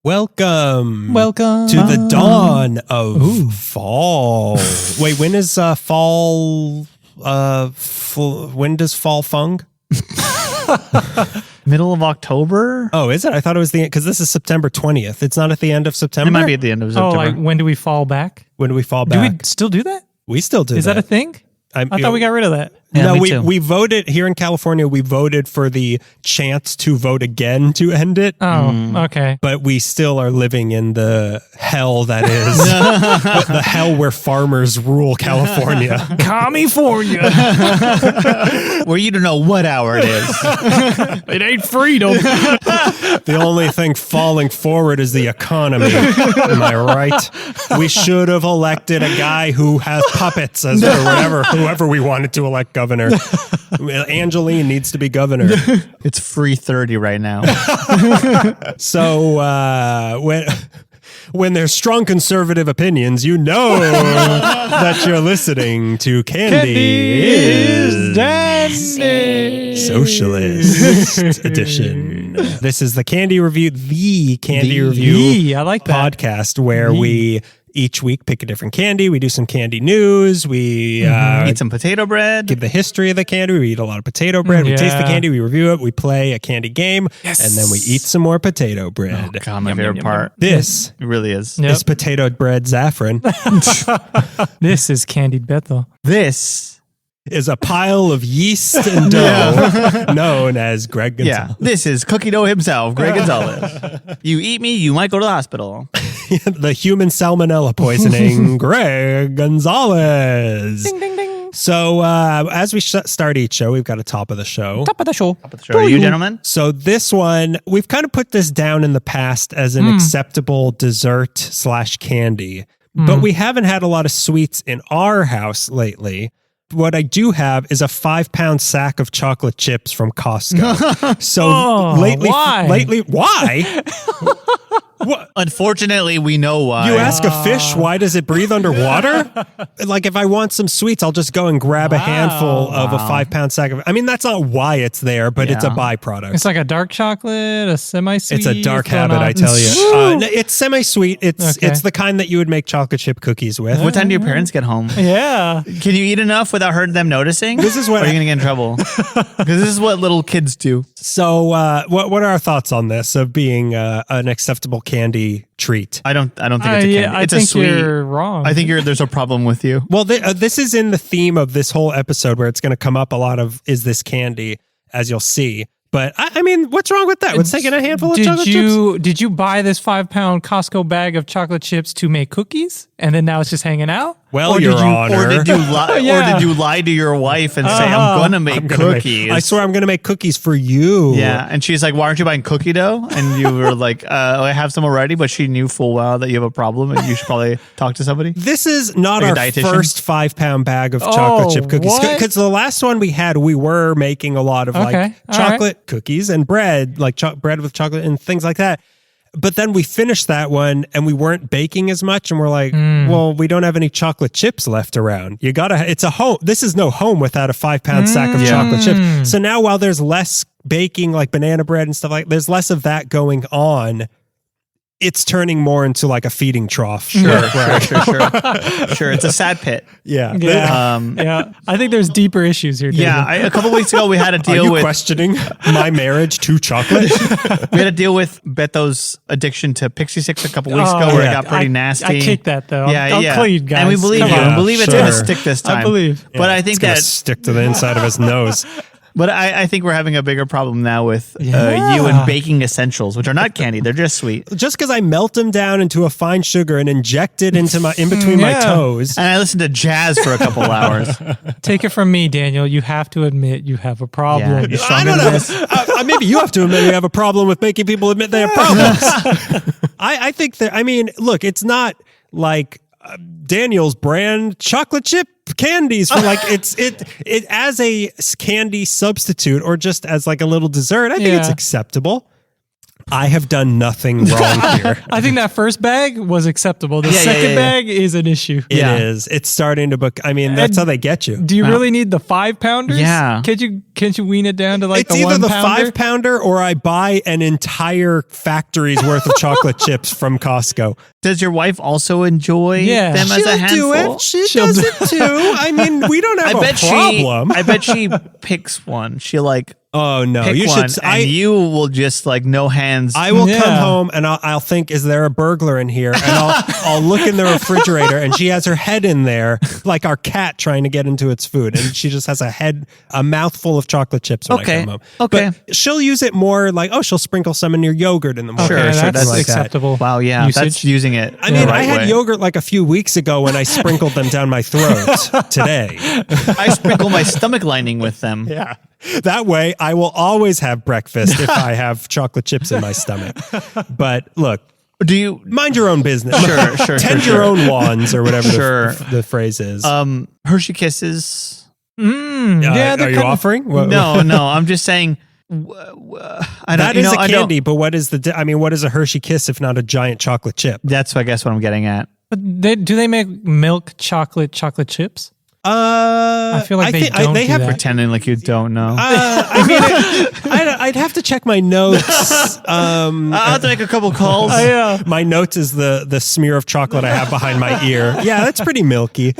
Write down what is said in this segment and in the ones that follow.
Welcome to the dawn of fall. Wait, when is fall? When does fall fung? Middle of October? Oh, is it? I thought it was the end because this is September 20th. It's not at the end of September. It might be at the end of September. Oh, like when do we fall back? When do we fall Do back? we still do that? We still do. Is that a thing? I thought we got rid of that. Yeah, no, me too. we voted here in California. We voted for the chance to vote again to end it. Oh, okay. But we still are living in the hell that is the hell where farmers rule California. California. Where you don't know what hour it is. It ain't freedom. The only thing falling forward is the economy. Am I right? We should have elected a guy who has puppets as whoever we wanted to elect governor. Angeline needs to be governor. It's 3:30 right now. So when there's strong conservative opinions, you know that you're listening to Candy is Dandy Socialist Edition. This is the Candy Review, I like that. podcast where we each week pick a different candy. We do some candy news. We Eat some potato bread. give the history of the candy. We eat a lot of potato bread. We taste the candy. We review it. We play a candy game. Yes. And then we eat some more potato bread. Oh, God, my favorite part. This It really is. Yep. is potato bread Zaffron. This is candied Bethel. This. Is a pile of yeast and dough known as Greg Gonzalez. Yeah. This is cookie dough himself, Greg Gonzalez. You eat me, you might go to the hospital. The human salmonella poisoning, Greg Gonzalez. Ding, ding, ding. So as we start each show, we've got a top of the show. Top of the show. Are you gentlemen? So this one, we've kind of put this down in the past as an acceptable dessert / candy, but we haven't had a lot of sweets in our house lately. What I do have is a 5-pound sack of chocolate chips from Costco. So lately, why? What? Unfortunately, we know why. You ask a fish, why does it breathe underwater? Like, if I want some sweets, I'll just go and grab a handful of a 5-pound sack of. I mean, that's not why it's there, but it's a byproduct. It's like a dark chocolate, a semi-sweet. It's a dark habit, I tell you. No, it's semi-sweet. It's the kind that you would make chocolate chip cookies with. What time do your parents get home? Yeah. Can you eat enough without hurting them noticing? This is what Or are you going to get in trouble? Because this is what little kids do. So, what are our thoughts on this of being an acceptable candy treat? I don't think it's a candy. I It's think a sweet. you're wrong. I think there's a problem with you. Well, this is in the theme of this whole episode where it's going to come up a lot of is this candy, as you'll see. But I mean, what's wrong with that? With taking a handful of chocolate chips? Did you buy this 5-pound Costco bag of chocolate chips to make cookies, and then now it's just hanging out? Well, Your Honor. Or did you lie? Yeah. Or did you lie to your wife and say, "I'm gonna make cookies"? I swear, I'm going to make cookies for you. Yeah, and she's like, "Why aren't you buying cookie dough?" And you were like, "I have some already," but she knew full well that you have a problem and you should probably talk to somebody. This is not Like a our dietitian? first 5-pound bag of chocolate chip cookies. what? Because the last one we had, we were making a lot of Okay, like all chocolate cookies and bread, like bread with chocolate and things like that. But then we finished that one and we weren't baking as much. And we're like, well, we don't have any chocolate chips left around. You gotta, it's a home. This is no home without a 5-pound sack of chocolate chips. So now while there's less baking, like banana bread and stuff like, there's less of that going on. It's turning more into like a feeding trough. Sure. Sure. It's a sad pit. Yeah. Yeah. I think there's deeper issues here. David. Yeah, a couple weeks ago we had to Are deal you with questioning my marriage to chocolate? we had to deal with Beto's addiction to Pixie Sticks a couple weeks ago, where it got pretty nasty. I kicked that though. Yeah, I'll plead, guys. and we believe Come you. on. We believe it's Sure. going to stick this time. I believe. But I think it's gonna that stick to the inside of his nose. But I think we're having a bigger problem now with you and baking essentials, which are not candy; they're just sweet. Just because I melt them down into a fine sugar and inject it into my in between my toes. And I listened to jazz for a couple hours. Take it from me, Daniel. You have to admit you have a problem. Yeah, you're I stronger don't than know. this. Maybe you have to admit you have a problem with making people admit they have problems. I think that. I mean, look, it's not like Daniel's brand chocolate chip candies for like it as a candy substitute or just as like a little dessert. I think it's acceptable. I have done nothing wrong here. I think that first bag was acceptable. The second bag is an issue. It is. It's starting to book. I mean, that's how they get you. Do you really need the 5-pounders? Yeah. Can't you wean it down to like It's the either 1 the pounder? 5-pounder or I buy an entire factory's worth of chocolate chips from Costco. Does your wife also enjoy them as a handful? Do it. She'll do it too. I mean, we don't have a problem. I bet she picks one. She like Oh no! pick You one, should. and you will just like no hands. I will come home and I'll think, is there a burglar in here? And I'll look in the refrigerator and she has her head in there, like our cat trying to get into its food, and she just has a mouthful of chocolate chips when I come home. Okay. But she'll use it more like, she'll sprinkle some in your yogurt in the morning. Okay, Sure, that's like acceptable. Wow, yeah, usage. that's using it. I mean, the right I had way. yogurt like a few weeks ago when I sprinkled them down my throat today. I sprinkle my stomach lining with them. Yeah. That way, I will always have breakfast if I have chocolate chips in my stomach. But look, Do you? mind your own business. Sure. Tend your own lawns or whatever Sure. the phrase is. Hershey Kisses. Yeah, are you offering? What- No, I'm just saying. I don't. That you is know, a I don't- candy, but what is what is a Hershey Kiss if not a giant chocolate chip? That's, I guess, what I'm getting at. But do they make milk chocolate chochips? I feel like they think don't they do have that. Pretending like you don't know. I mean, I'd have to check my notes. I'll have to make a couple calls. My notes is the smear of chocolate I have behind my ear. Yeah, that's pretty milky.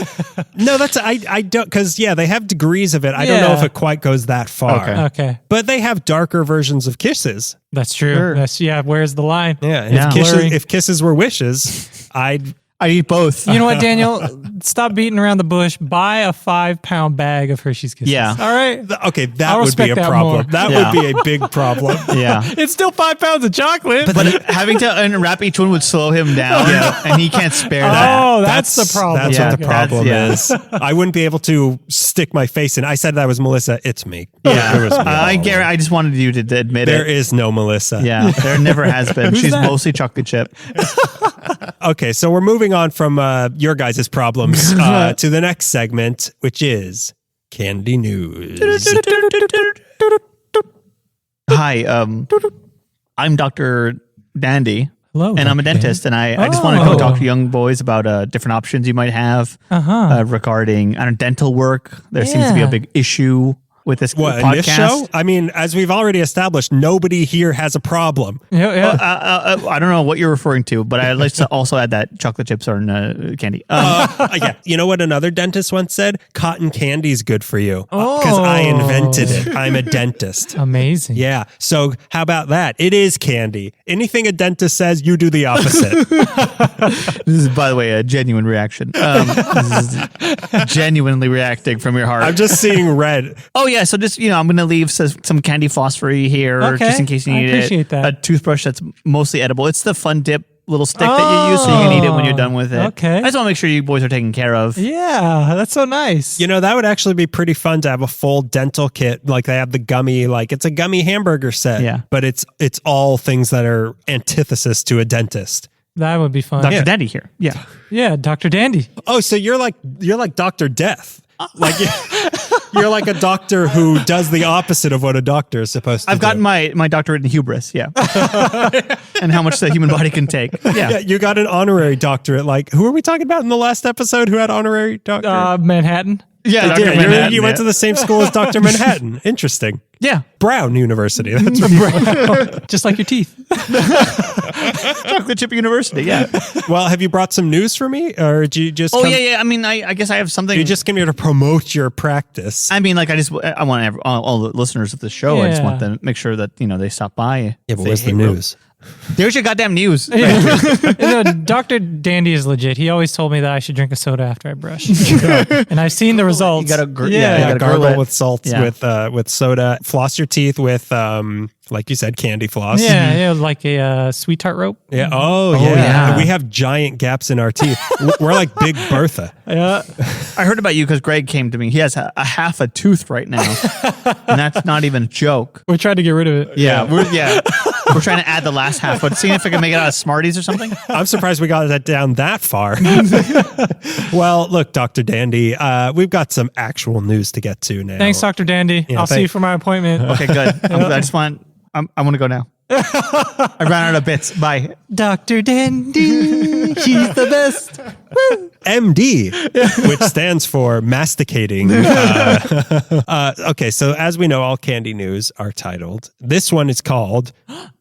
No, that's I don't, because they have degrees of it. I don't know if it quite goes that far. Okay. But they have darker versions of kisses. That's true. Sure. Where's the line? Yeah, and Yeah. if kisses were wishes, I'd I eat both. You know what, Daniel? Stop beating around the bush. Buy a 5-pound bag of Hershey's Kisses. Yeah. All right. okay, that I'll would be respect a that problem. more. That Yeah. would be a big problem. Yeah. It's still 5 pounds of chocolate. But having to unwrap each one would slow him down, and he can't spare that. Oh, that's the problem. That's Yeah, what the problem that's- is. I wouldn't be able to stick my face in. I said that was Melissa. It's me. Yeah, It was me all along. I just wanted you to admit There it. is no Melissa. Yeah, there never has been. She's that? mostly chocolate chip. Okay, so we're moving on from your guys' problems to the next segment, which is Candy News. Hi, I'm Dr. Dandy. Hello, And I'm a Dr. dentist, and I just want to Oh. go talk to young boys about different options you might have regarding dental work. There seems to be a Yeah. big issue with this What, in podcast. this show? I mean, as we've already established, nobody here has a problem. Yeah. I don't know what you're referring to, but I'd like to also add that chocolate chips are candy. Yeah. You know what another dentist once said? Cotton candy's good for you. Because I invented it. I'm a dentist. Amazing. Yeah. So how about that? It is candy. Anything a dentist says, you do the opposite. This is, by the way, a genuine reaction. This is genuinely reacting from your heart. I'm just seeing red. Oh yeah, so just I'm gonna leave some candy floss for you here, Okay, just in case you I need appreciate it. that. A toothbrush that's mostly edible. It's the Fun Dip little stick that you use, so you can eat it when you're done with it. Okay. I just want to make sure you boys are taken care of. Yeah, that's so nice. You know, that would actually be pretty fun to have a full dental kit. Like they have the gummy, like it's a gummy hamburger set. Yeah. But it's all things that are antithesis to a dentist. That would be fun. Dr. Dandy here. Yeah. Yeah, Dr. Dandy. Oh, so you're like Dr. Death. Like you're like a doctor who does the opposite of what a doctor is supposed to I've do. gotten my doctorate in hubris, yeah. And how much the human body can take. Yeah, Yeah. you got an honorary doctorate. Like, who are we talking about in the last episode who had honorary doctorate? Manhattan. Yeah, Yeah, Dr. you Manhattan, went to the same school as Dr. Manhattan. Interesting. Yeah. Brown University. That's what Just like your teeth. Chocolate Chip University, yeah. Well, have you brought some news for me? Or do you just Oh, come, yeah. I mean, I guess I have something. you just came here to promote your practice? I mean, like, I want all the listeners of the show. I just Yeah. want them to make sure that they stop by. Yeah, but Say, what's the "Hey, bro." news? There's your goddamn news. Dr. Dandy is legit. He always told me that I should drink a soda after I brush. And I've seen the results. You gotta you Yeah, gotta gargle it. with salt Yeah. with soda. Floss your teeth with like you said, candy floss. Yeah, like a sweet tart rope. Yeah. Oh, yeah. yeah. We have giant gaps in our teeth. We're like Big Bertha. Yeah. I heard about you because Greg came to me. He has a half a tooth right now, and that's not even a joke. We're trying to get rid of it. We're trying to add the last half, but seeing if I can make it out of Smarties or something. I'm surprised we got that down that far. Well, look, Dr. Dandy, we've got some actual news to get to now. Thanks, Dr. Dandy. Yeah, I'll see you for my appointment. Okay, good. I want to go now. I ran out of bits. Bye. Dr. Dandy, he's the best. MD, which stands for masticating. Okay, so as we know, all candy news are titled. This one is called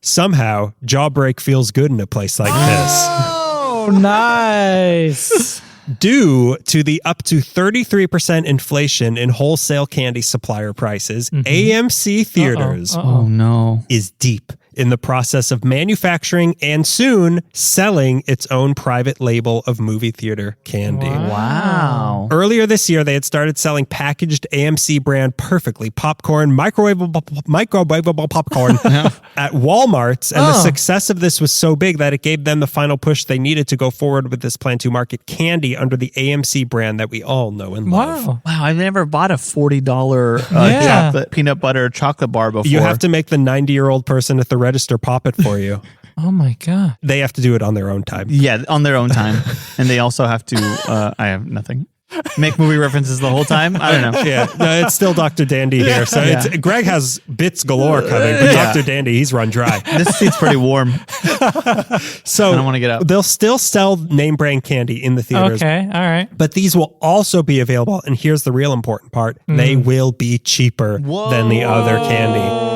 Somehow Jawbreak Feels Good in a Place Like This. Oh, nice. Due to the up to 33% inflation in wholesale candy supplier prices, AMC Theaters Oh, no. is deep in the process of manufacturing and soon selling its own private label of movie theater candy. Wow. Earlier this year, they had started selling packaged AMC brand Perfectly popcorn, microwavable popcorn at Walmart's. And the success of this was so big that it gave them the final push they needed to go forward with this plan to market candy under the AMC brand that we all know and love. Wow. Wow, I've never bought a $40 chocolate peanut butter chocolate bar before. You have to make the 90-year-old person at the register pop it for you. Oh my God. They have to do it on their own time. Yeah, on their own time. And they also have to, I have nothing. Make movie references the whole time? I don't know. Yeah, no, it's still Dr. Dandy here. So Greg has bits galore coming, but Dr. Dandy, he's run dry. This seat's pretty warm. So I don't want to get up. They'll still sell name brand candy in the theaters. Okay, all right. But these will also be available. And here's the real important part. They will be cheaper than the other candy.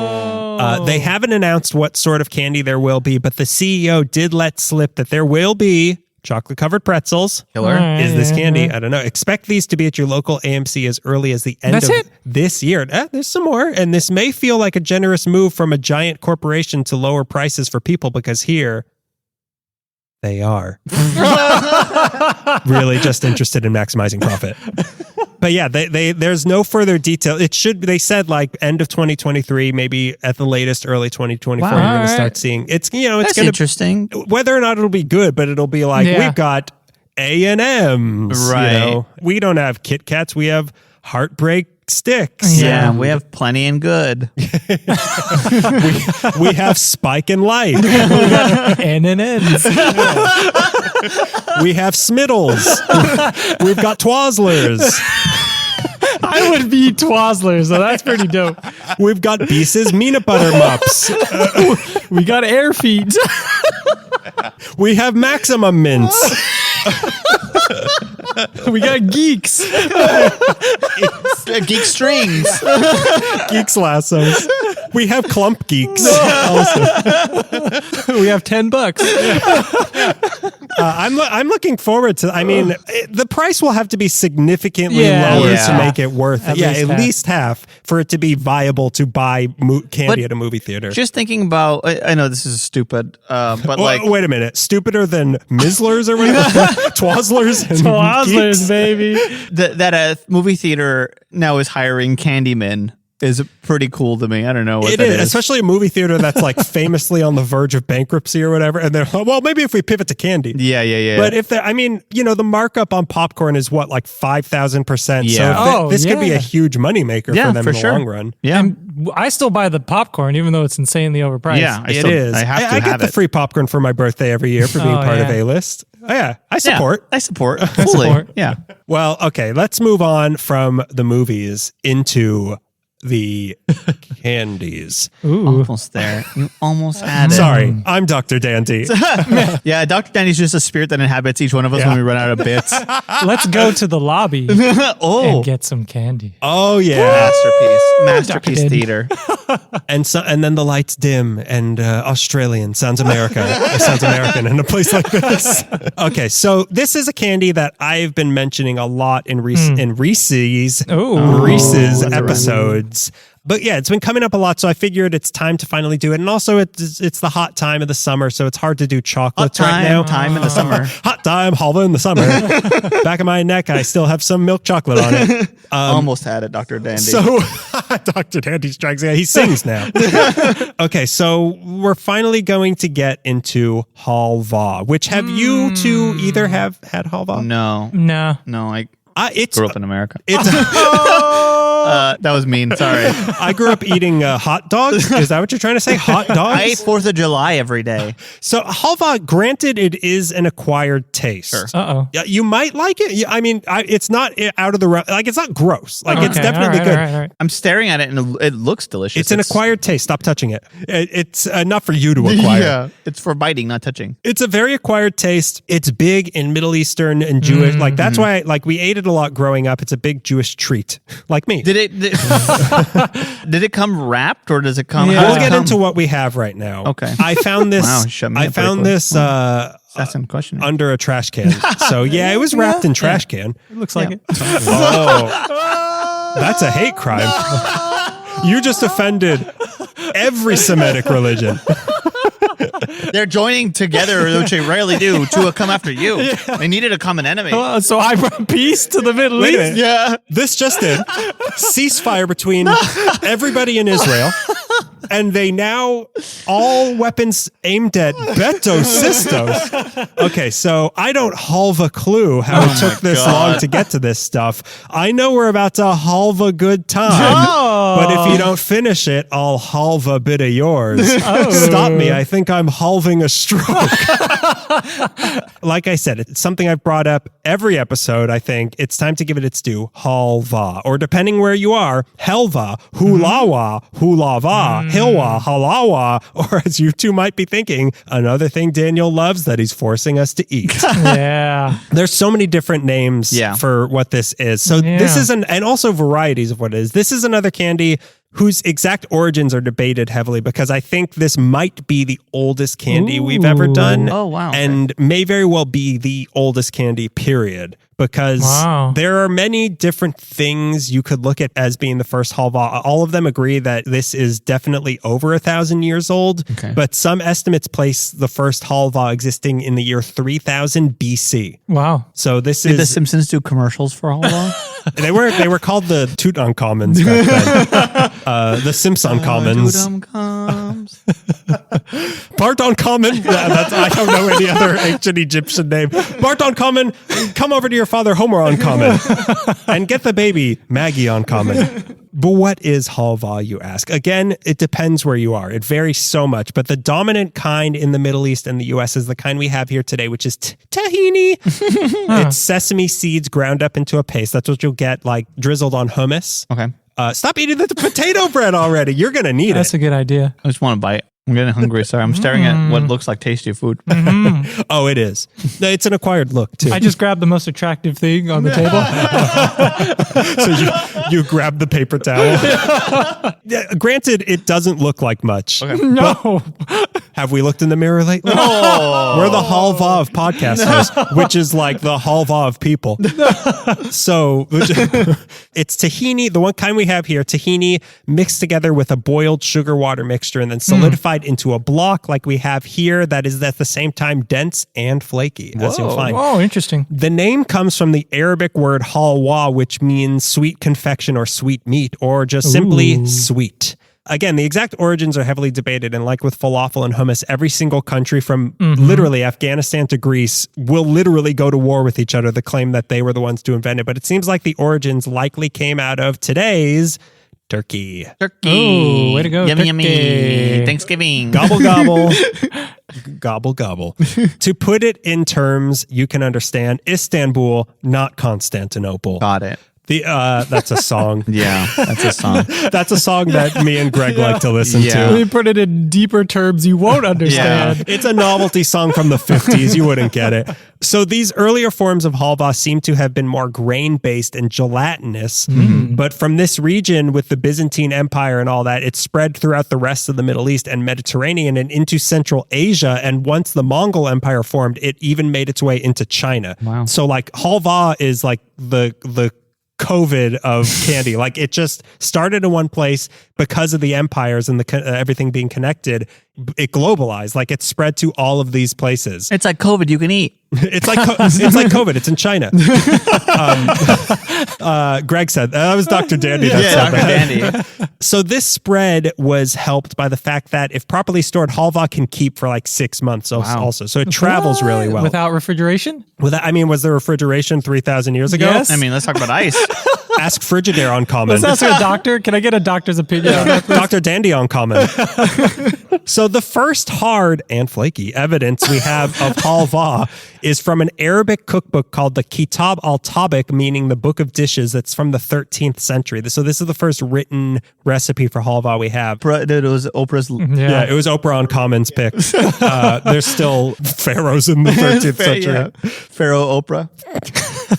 They haven't announced what sort of candy there will be, but the CEO did let slip that there will be chocolate-covered pretzels. Killer. Is this candy? I don't know. Expect these to be at your local AMC as early as the end of this year. There's some more. And this may feel like a generous move from a giant corporation to lower prices for people because here they are. Really just interested in maximizing profit. But yeah, there's no further detail. They said like end of 2023, maybe at the latest early 2024, you're going to start seeing it's That's going to interesting. whether or not it'll be good, but it'll be like we've got A&M's, Right. We don't have Kit Kats, we have Heartbreak Sticks. Yeah, we have plenty and good. We have Spike and Light. N&N's. We have Smiddles. We've got Twazzlers. I would be Twazzlers, so that's pretty dope. We've got Beese's Peanut Butter Mups. We got air feet. We have Maximum Mints. We got geeks. Geek strings. Geeks Lassos. We have Clump Geeks. Also. We have $10. I'm looking forward to. I mean, the price will have to be significantly lower to make it worth it. At least half for it to be viable to buy candy at a movie theater. Just thinking about, I know this is stupid, but wait a minute, stupider than Mizzlers or whatever, Twazzlers and Twazzlers, Geeks? baby. that a movie theater now is hiring Candymen is pretty cool to me. I don't know what it that is, is. especially a movie theater that's like famously on the verge of bankruptcy or whatever. And they're like, well, maybe if we pivot to candy. Yeah. But if I mean, the markup on popcorn is what, like 5,000%. Yeah. So this could be a huge moneymaker for them in the long run. Yeah. And I still buy the popcorn, even though it's insanely overpriced. Yeah, It is. I get the free popcorn for my birthday every year for being part of A-List. Oh, yeah, I support. I support. Fully. Yeah. Well, okay, let's move on from the movies into the candies. Ooh. Almost there. You almost had it. Sorry, I'm Dr. Dandy. Yeah, Dr. Dandy's just a spirit that inhabits each one of us when we run out of bits. Let's go to the lobby and get some candy. Oh, yeah. Masterpiece theater. And then the lights dim and Australian sounds American in a place like this. Okay, so this is a candy that I've been mentioning a lot in Reese's episodes. But yeah, it's been coming up a lot, so I figured it's time to finally do it. And also, it's the hot time of the summer, so it's hard to do chocolates right now. Time in the summer. Hot time, Halva in the summer. Back of my neck, I still have some milk chocolate on it. Almost had it, Dr. Dandy. So, Dr. Dandy strikes. Yeah, he sings now. Okay, so we're finally going to get into Halva, which have you two either have had Halva? No. No. I It's grew up in America. It's That was mean. Sorry. I grew up eating hot dogs. Is that what you're trying to say? Hot dogs? I ate 4th of July every day. So halva, granted, it is an acquired taste. Sure. Uh-oh. Yeah, you might like it. I mean, it's not out of the like. It's not gross. Like it's definitely good. All right. I'm staring at it and it looks delicious. It's an acquired taste. Stop touching it. It's not for you to acquire. Yeah, it's for biting, not touching. It's a very acquired taste. It's big in Middle Eastern and Jewish. Like that's why, like we ate it a lot growing up. It's a big Jewish treat, like me. Did it come wrapped or does it come? Yeah. how does We'll it get come? into what we have right now. Okay. I found this. Wow, shut me I up pretty found quick. this That's some question. under a trash can. So yeah, it was wrapped in trash can. It looks like it. Oh, that's a hate crime. You just offended every Semitic religion. They're joining together, which they rarely do, to come after you. They needed a common enemy. So I brought peace to the Middle Wait a East. minute. Yeah. This just in. Ceasefire between everybody in Israel. And they now, all weapons aimed at Beto Sistos. Okay, so I don't halva clue how it took this long to get to this stuff. I know we're about to halva good time. But if you don't finish it, I'll halva a bit of yours. Stop me. I think I'm halving a stroke. Like I said, it's something I've brought up every episode, I think. It's time to give it its due. Halva. Or depending where you are, helva, hulawa, hulava, hilwa, halawa, or as you two might be thinking, another thing Daniel loves that he's forcing us to eat. Yeah. There's so many different names for what this is. So this is and also varieties of what it is. This is another candy whose exact origins are debated heavily because I think this might be the oldest candy we've ever done. Oh, wow. And may very well be the oldest candy, period. Because there are many different things you could look at as being the first halva. All of them agree that this is definitely over 1,000 years old. Okay. But some estimates place the first halva existing in the year 3000 BC. Wow. So this Did is... the Simpsons do commercials for halva? They were called the Tutankhamons back then. The Simpson Commons. Barton-Common. I don't know any other ancient Egyptian name. Barton-Common, come over to your father Homer on common and get the baby Maggie on common. But what is halva, you ask? Again, it depends where you are. It varies so much, but the dominant kind in the Middle East and the U.S. is the kind we have here today, which is tahini. It's sesame seeds ground up into a paste. That's what you'll get, like drizzled on hummus. Okay. Stop eating the potato bread already. You're going to need That's a good idea. I just want to bite. I'm getting hungry. Sorry, I'm staring at what looks like tasty food. Oh, it is. It's an acquired look, too. I just grabbed the most attractive thing on the table. So you grab the paper towel. Yeah, granted, it doesn't look like much. Okay. No. Have we looked in the mirror lately? Oh. We're the halva of podcast hosts, which is like the halva of people. So it's tahini, the one kind we have here, tahini mixed together with a boiled sugar water mixture and then solidified into a block like we have here that is at the same time dense and flaky, as you'll find. Oh, interesting. The name comes from the Arabic word halwa, which means sweet confection or sweet meat, or just simply sweet. Again, the exact origins are heavily debated, and like with falafel and hummus, every single country from literally Afghanistan to Greece will literally go to war with each other to claim that they were the ones to invent it. But it seems like the origins likely came out of today's Turkey. Ooh, way to go, Yummy, Turkey. yummy. Thanksgiving. Gobble, gobble. Gobble, gobble. To put it in terms you can understand, Istanbul, not Constantinople. Got it. That's a song. Yeah, that's a song. That's a song that me and Greg like to listen Yeah. to. We put it in deeper terms you won't understand. It's a novelty song from the 50s. You wouldn't get it. So these earlier forms of halva seem to have been more grain-based and gelatinous. But from this region with the Byzantine Empire and all that, it spread throughout the rest of the Middle East and Mediterranean and into Central Asia. And once the Mongol Empire formed, it even made its way into China. Wow. So like halva is like the COVID of candy. Like it just started in one place because of the empires and the everything being connected. It globalized, like it spread to all of these places. It's like COVID you can eat. It's like COVID. It's in China. Greg said that was Dr. Dandy. That said Dr. that. Dandy. So this spread was helped by the fact that if properly stored, halva can keep for like 6 months also. So it travels really well. Without refrigeration? Was there refrigeration 3,000 years ago? Yes. I mean, let's talk about ice. Ask Frigidaire on common. Let's ask a doctor. Can I get a doctor's opinion on that? Dr. Dandy on common. So the first hard and flaky evidence we have of halva is from an Arabic cookbook called the Kitab al-Tabik, meaning the Book of Dishes. That's from the 13th century. So this is the first written recipe for halva we have. It was Oprah's. Yeah, it was Oprah on Common's pick. There's still pharaohs in the 13th century. Yeah. Pharaoh Oprah.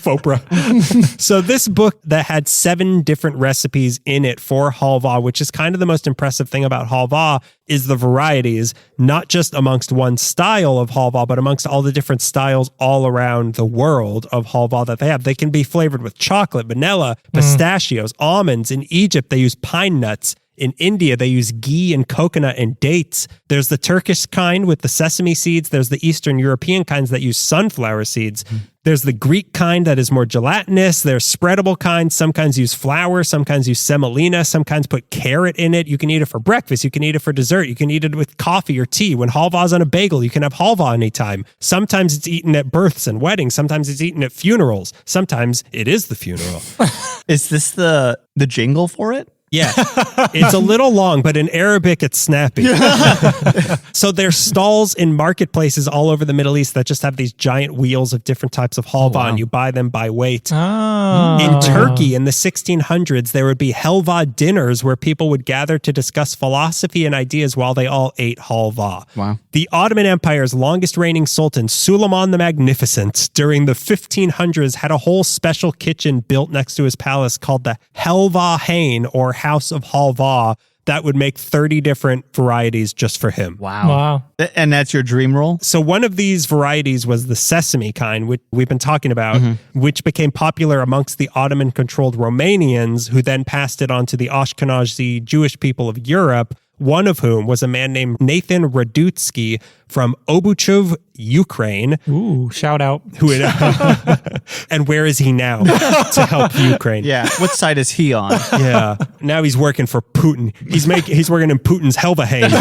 Oprah. So this book that had 7 different recipes in it for halva, which is kind of the most impressive thing about halva, is the varieties, not just amongst one style of halva, but amongst all the different styles all around the world of halva that they have. They can be flavored with chocolate, vanilla, pistachios, almonds. In Egypt, they use pine nuts. In India, they use ghee and coconut and dates. There's the Turkish kind with the sesame seeds. There's the Eastern European kinds that use sunflower seeds. There's the Greek kind that is more gelatinous. There's spreadable kinds. Some kinds use flour. Some kinds use semolina. Some kinds put carrot in it. You can eat it for breakfast. You can eat it for dessert. You can eat it with coffee or tea. When halva's on a bagel, you can have halva anytime. Sometimes it's eaten at births and weddings. Sometimes it's eaten at funerals. Sometimes it is the funeral. Is this the jingle for it? Yeah, it's a little long, but in Arabic, it's snappy. So there's stalls in marketplaces all over the Middle East that just have these giant wheels of different types of halva, and you buy them by weight. Oh. In Turkey, in the 1600s, there would be halva dinners where people would gather to discuss philosophy and ideas while they all ate halva. Wow. The Ottoman Empire's longest reigning sultan, Suleiman the Magnificent, during the 1500s, had a whole special kitchen built next to his palace called the Halva Hain, or House of Halva, that would make 30 different varieties just for him. Wow. And that's your dream roll? So one of these varieties was the sesame kind, which we've been talking about, which became popular amongst the Ottoman-controlled Romanians, who then passed it on to the Ashkenazi Jewish people of Europe, one of whom was a man named Nathan Radutsky from Obuchov, Ukraine. Ooh, shout out. And where is he now to help Ukraine? Yeah. What side is he on? Yeah. Now he's working for Putin. He's working in Putin's Halva Hain.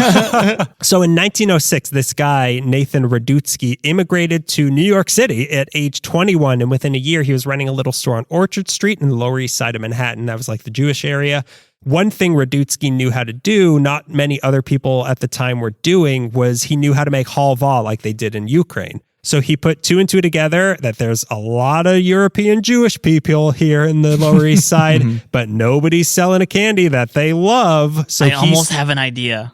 So in 1906, this guy, Nathan Radutsky, immigrated to New York City at age 21. And within a year, he was running a little store on Orchard Street in the Lower East Side of Manhattan. That was like the Jewish area. One thing Radutsky knew how to do, not many other people at the time were doing, was he knew how to make halva like they did in Ukraine. So he put 2 and 2 together that there's a lot of European Jewish people here in the Lower East Side, but nobody's selling a candy that they love. So I almost have an idea.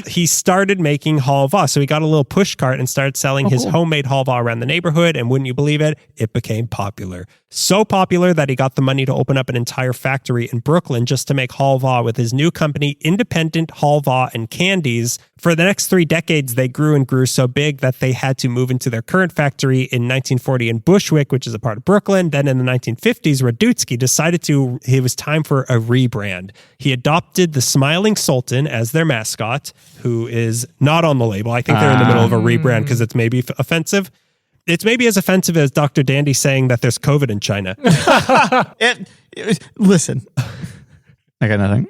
He started making halva. So he got a little push cart and started selling his homemade halva around the neighborhood. And wouldn't you believe it? It became popular. So popular that he got the money to open up an entire factory in Brooklyn just to make halva with his new company, Independent Halva and Candies. For the next 3 decades, they grew and grew so big that they had to move into their current factory in 1940 in Bushwick, which is a part of Brooklyn. Then in the 1950s, Radutsky decided it was time for a rebrand. He adopted the Smiling Sultan as their mascot, who is not on the label. I think they're in the middle of a rebrand because it's maybe offensive. It's maybe as offensive as Dr. Dandy saying that there's COVID in China. Listen, I got nothing.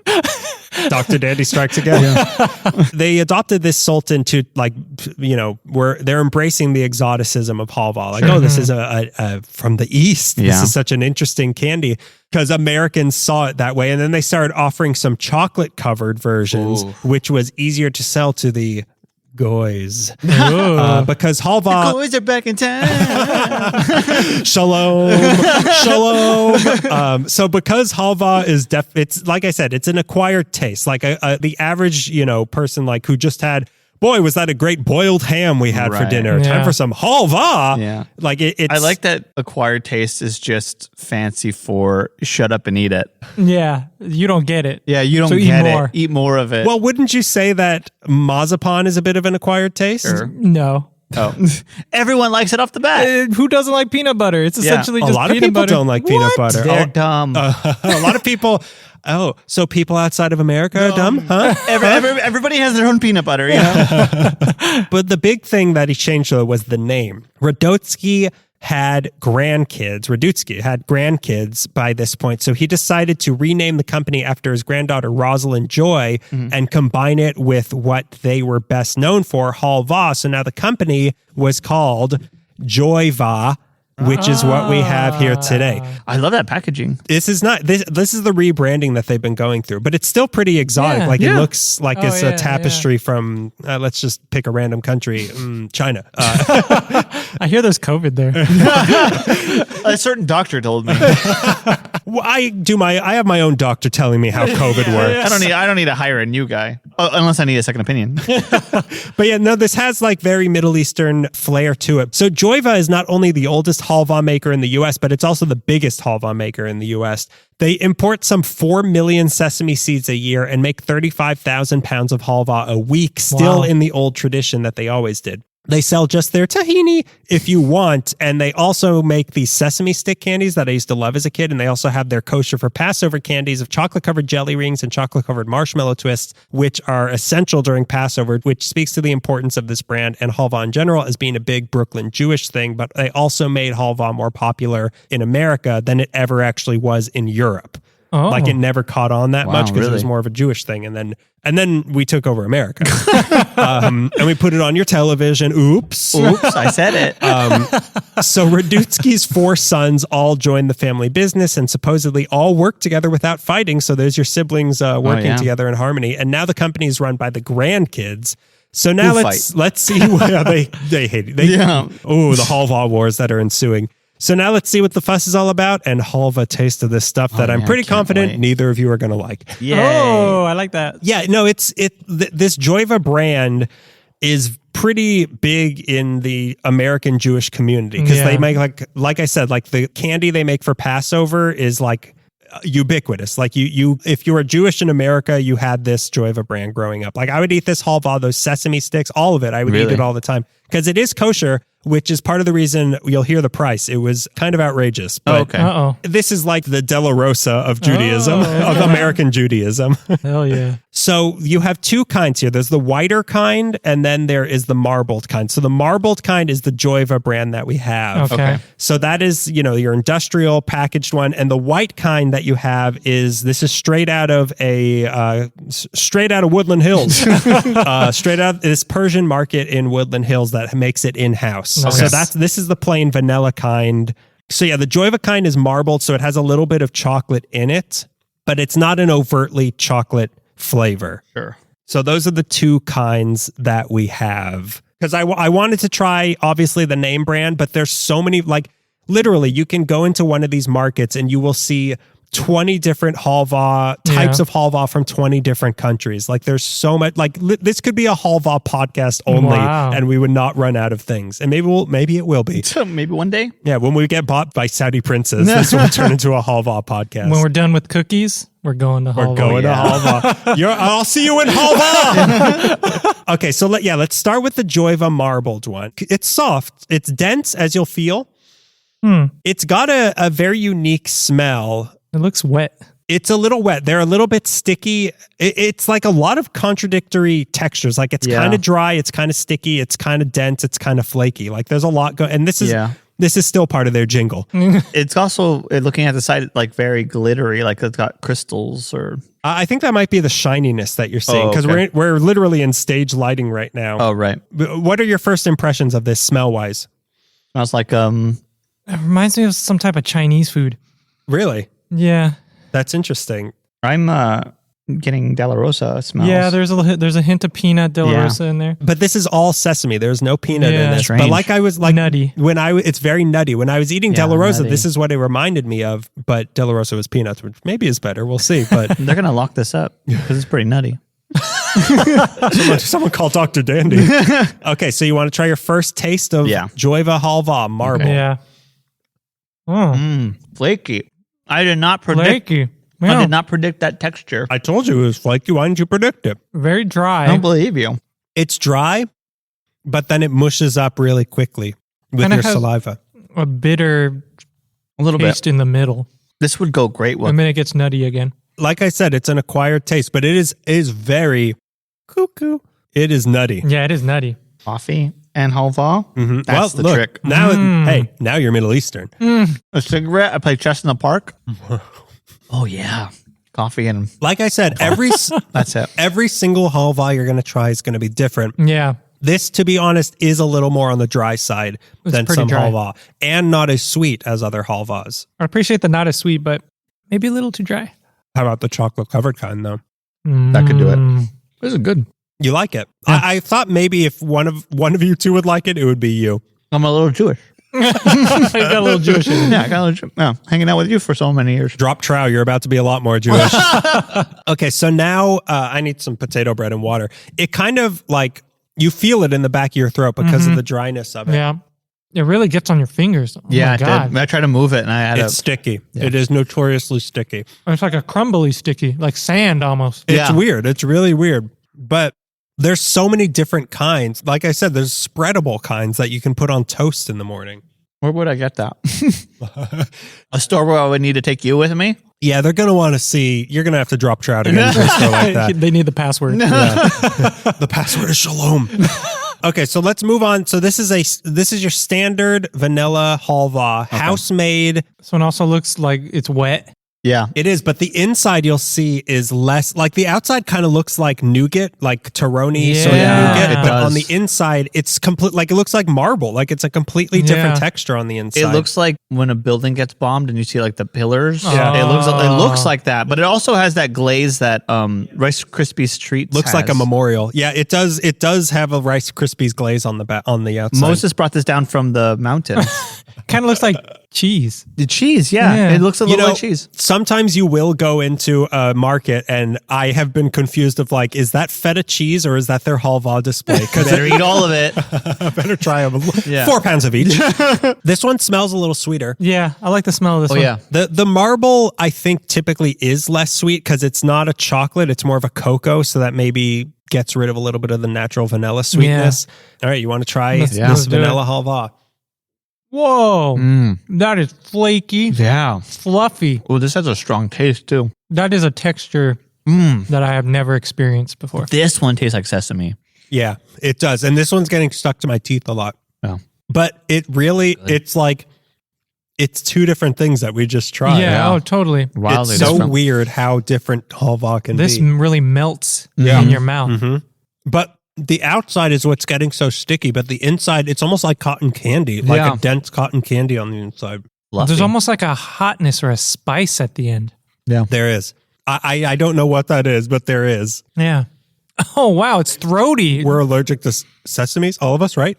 Dr. Dandy strikes again. Yeah. They adopted this sultan to, they're embracing the exoticism of halva. Like, this is a from the East. This is such an interesting candy, because Americans saw it that way. And then they started offering some chocolate covered versions, which was easier to sell to the goys, because halva. The goys are back in town. Shalom. So because halva is it's like I said, it's an acquired taste. Like the average, person like who just had, boy, was that a great boiled ham we had for dinner. Time for some halva. Yeah. Like it's. I like that acquired taste is just fancy for shut up and eat it. Yeah. You don't get it. Yeah, you don't so get it. Eat more of it. Well, wouldn't you say that marzipan is a bit of an acquired taste? Sure. No. Oh, everyone likes it off the bat. Who doesn't like peanut butter? It's essentially just a lot of peanut people butter. don't like peanut butter. They're dumb. A lot of people. Oh, so people outside of America are dumb, huh? Everybody has their own peanut butter, But the big thing that he changed, though, was the name. Radutsky had grandkids by this point. So he decided to rename the company after his granddaughter, Rosalind Joy, and combine it with what they were best known for, halva. So now the company was called Joyva, which is what we have here today. I love that packaging. This is not this is the rebranding that they've been going through, but it's still pretty exotic. Yeah. Like it looks like it's yeah, a tapestry from let's just pick a random country, China. I hear there's COVID there. A certain doctor told me. Well, I have my own doctor telling me how COVID works. I don't need to hire a new guy unless I need a second opinion. But yeah, no, this has like very Middle Eastern flair to it. So Joyva is not only the oldest halva maker in the US, but it's also the biggest halva maker in the US. They import some 4 million sesame seeds a year and make 35,000 pounds of halva a week, still in the old tradition that they always did. They sell just their tahini if you want. And they also make these sesame stick candies that I used to love as a kid. And they also have their kosher for Passover candies of chocolate-covered jelly rings and chocolate-covered marshmallow twists, which are essential during Passover, which speaks to the importance of this brand and halva in general as being a big Brooklyn Jewish thing. But they also made halva more popular in America than it ever actually was in Europe. Oh. Like it never caught on that much because it was more of a Jewish thing. And then we took over America. And we put it on your television. Oops, I said it. So Radutsky's 4 sons all joined the family business and supposedly all worked together without fighting. So there's your siblings working together in harmony. And now the company is run by the grandkids. So now let's see what they hate it. Oh, the halva wars that are ensuing. So now let's see what the fuss is all about and halva taste of this stuff that I'm pretty confident neither of you are going to like. Yay. Oh, I like that. Yeah, no, this Joyva brand is pretty big in the American Jewish community because they make like I said, like the candy they make for Passover is like ubiquitous. Like you if you were Jewish in America, you had this Joyva brand growing up. Like I would eat this halva, those sesame sticks, all of it. I would eat it all the time because it is kosher, which is part of the reason you'll hear the price. It was kind of outrageous. But this is like the De La Rosa of Judaism, of American Judaism. Hell yeah. So you have 2 kinds here. There's the whiter kind, and then there is the marbled kind. So the marbled kind is the Joyva brand that we have. Okay. So that is, your industrial packaged one. And the white kind that you have is straight out of Woodland Hills. Straight out this Persian market in Woodland Hills that makes it in-house. Nice. So this is the plain vanilla kind. So yeah, the Joyva kind is marbled, so it has a little bit of chocolate in it, but it's not an overtly chocolate flavor. Sure. So those are the 2 kinds that we have. Because I wanted to try, obviously, the name brand, but there's so many, like, literally, you can go into one of these markets and you will see 20 different halva types of halva from 20 different countries. Like there's so much, like this could be a halva podcast only and we would not run out of things. And maybe it will be. Maybe one day. Yeah. When we get bought by Saudi princes, this will turn into a halva podcast. When we're done with cookies, we're going to halva. We're going to halva. I'll see you in halva. Okay. So let's start with the Joyva marbled one. It's soft. It's dense, as you'll feel. It's got a very unique smell. It looks wet. It's a little wet. They're a little bit sticky. It's like a lot of contradictory textures. Like it's kind of dry. It's kind of sticky. It's kind of dense. It's kind of flaky. Like there's a lot going. And this is still part of their jingle. It's also, looking at the side, like very glittery. Like it's got crystals or... I think that might be the shininess that you're seeing because we're literally in stage lighting right now. Oh, right. What are your first impressions of this smell-wise? Smells like... It reminds me of some type of Chinese food. Really? Yeah. That's interesting. I'm getting De La Rosa smells. Yeah, there's a hint of peanut De La Rosa in there. But this is all sesame. There's no peanut in this. Strange. But like I was like nutty. It's very nutty. When I was eating De La Rosa, nutty. this is what it reminded me of. But De La Rosa was peanuts, which maybe is better. We'll see. But They're gonna lock this up because it's pretty nutty. someone call Dr. Dandy. Okay, so you want to try your first taste of Joyva halva marble? Okay. Yeah. Flaky. I did not predict. Flaky. I did not predict that texture. I told you it was flaky. Why didn't you predict it? Very dry. I don't believe you. It's dry, but then it mushes up really quickly with your saliva. A bitter little taste in the middle. This would go great with. And then it gets nutty again. Like I said, it's an acquired taste, but it is very cuckoo. It is nutty. Yeah, it is nutty. Coffee and halva. Mm-hmm. That's the trick. Now, now you're Middle Eastern. A cigarette. I play chess in the park. Oh yeah, coffee and like I said, that's it. Every single halva you're going to try is going to be different. Yeah. This, to be honest, is a little more on the dry side than pretty some dry. halva, and not as sweet as other halvas. I appreciate the not as sweet, but maybe a little too dry. How about the chocolate covered kind, though? That could do it. This is good. You like it? Yeah. I thought maybe if one of you two would like it would be you. I'm a little Jewish. You got a little Jewish in Yeah, I got a little, hanging out with you for so many years. Drop trow, you're about to be a lot more Jewish. Okay, so now I need some potato bread and water. It kind of like, you feel it in the back of your throat because of the dryness of it. Yeah. It really gets on your fingers. Oh Yeah, my I God. did. I tried to move it and I had It's sticky. It is notoriously sticky. It's like a crumbly sticky, like sand almost. It's weird. It's really weird. But there's so many different kinds. Like I said, there's spreadable kinds that you can put on toast in the morning. Where would I get that? A store where I would need to take you with me? Yeah, they're going to want to see. You're going to have to drop trout again to a store like that. They need the password. The password is shalom. Okay, so let's move on. So this is your standard vanilla halva, house made. This one also looks like it's wet. Yeah. It is, but the inside you'll see is less, like the outside kind of looks like nougat, like Taroni sort of Yeah, nougat, it but does. on the inside it's complete, like it looks like marble, like it's a completely different Yeah. texture on the inside. It looks like when a building gets bombed and you see like the pillars. Yeah. It looks like that, but it also has that glaze that Rice Krispies treats looks like a has. memorial. Yeah, it does. It does have a Rice Krispies glaze on the outside. Moses brought this down from the mountain. Kind of looks like cheese. The cheese, yeah. Yeah. It looks a little like cheese. Sometimes you will go into a market and I have been confused of like, is that feta cheese or is that their halva display? Because Better eat all of it. better try them. Yeah. 4 pounds of each. This one smells a little sweeter. Yeah, I like the smell of this one. Yeah. The marble, I think, typically is less sweet because it's not a chocolate. It's more of a cocoa, so that maybe gets rid of a little bit of the natural vanilla sweetness. All right, you want to try Let's this do it. vanilla halva? Whoa, that is flaky, Yeah. fluffy. Oh, this has a strong taste too. That is a texture that I have never experienced before. This one tastes like sesame. Yeah, it does. And this one's getting stuck to my teeth a lot. Oh. But it really, it's like, it's two different things that we just tried. Yeah, oh, totally. Wildly It's so different. weird how different halva can This be. really melts Yeah. in your mouth. But the outside is what's getting so sticky, but the inside, it's almost like cotton candy, like Yeah. a dense cotton candy on the inside. Fluffy. There's almost like a hotness or a spice at the end. There is. I don't know what that is, but there is. Yeah. Oh, wow, it's throaty. We're allergic to sesames, all of us, right?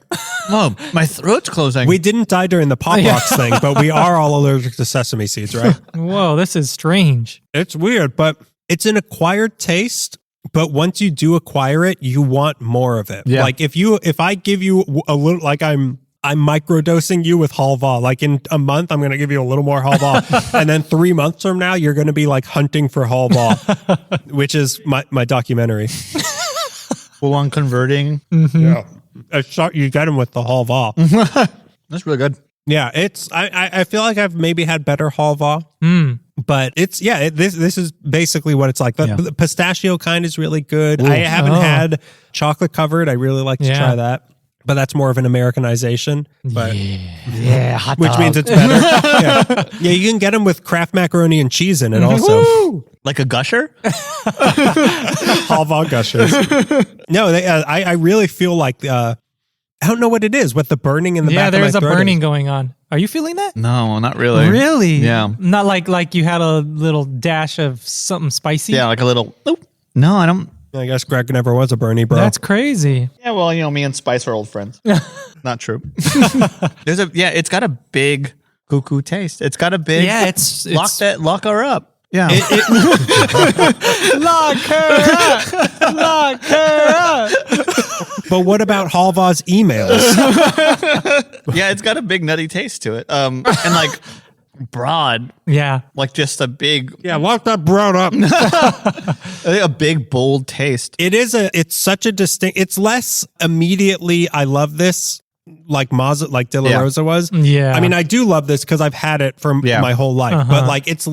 Oh, my throat's closing. We didn't die during the Pop Rocks thing, but we are all allergic to sesame seeds, right? Whoa, this is strange. It's weird, but it's an acquired taste. But once you do acquire it, you want more of it. Yeah. Like if I give you a little, like I'm microdosing you with halva. Like in a month, I'm going to give you a little more halva, and then 3 months from now, you're going to be like hunting for halva, which is my documentary. Full on converting. Yeah, you get them with the halva. That's really good. Yeah, it's I feel like I've maybe had better halva, but it's this is basically what it's like. The pistachio kind is really good. I haven't had chocolate covered. I really like to try that, but that's more of an Americanization. But Yeah, hot which dog. means it's better. yeah, you can get them with Kraft macaroni and cheese in it also. Woo! Like a gusher? Halva gushers. No, I really feel like I don't know what it is with the burning in the back of my there's a throat. burning going on. Are you feeling that? No, not really. Really? Yeah. Not like you had a little dash of something spicy? Yeah, like a little. Nope. No, I don't. I guess Greg never was a Bernie bro. That's crazy. Yeah, well, me and Spice are old friends. Not true. It's got a big cuckoo taste. It's got a big. Yeah, it's lock her up. Yeah. Lock her up. Lock her up. But what about Halva's emails? Yeah, it's got a big nutty taste to it. And like broad, Yeah. like just a big, Yeah, lock that brown up. a big bold taste. It's such a distinct, it's less immediately, I love this, like De La Yeah. Rosa was. Yeah. I mean, I do love this because I've had it for my whole life, but like it's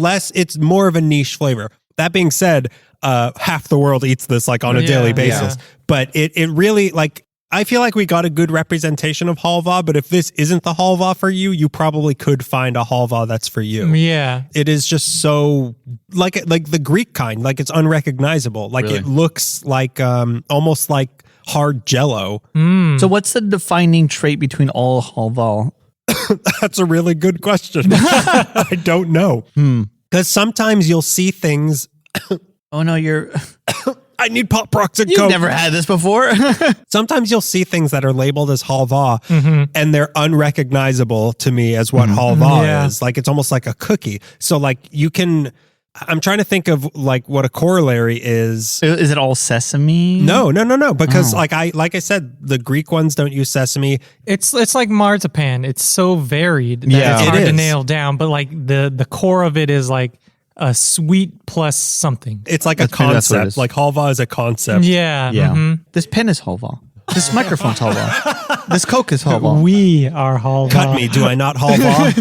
more of a niche flavor. That being said, half the world eats this like on a daily basis, but it really like, I feel like we got a good representation of halva, but if this isn't the halva for you, you probably could find a halva that's for you. Yeah. It is just so like the Greek kind, like it's unrecognizable. Like Really? it looks like almost like hard jello. So what's the defining trait between all halva? That's a really good question. I don't know. Because sometimes you'll see things. Oh no, you're. I need Pop Rocks and You've Coke. never had this before. Sometimes you'll see things that are labeled as halva and they're unrecognizable to me as what halva is. Like it's almost like a cookie. So like you can, I'm trying to think of like what a corollary is. Is it all sesame? No. Because like I said, the Greek ones don't use sesame. It's like marzipan. It's so varied that Yeah. it's It hard to is. nail down. But like the core of it is like a sweet plus something. It's like a Maybe that's what it concept. is. Like halva is a concept. Yeah. Yeah. mhm. This pen is halva. This microphone's halva. This Coke is halva. We are halva. Cut me, do I not halva?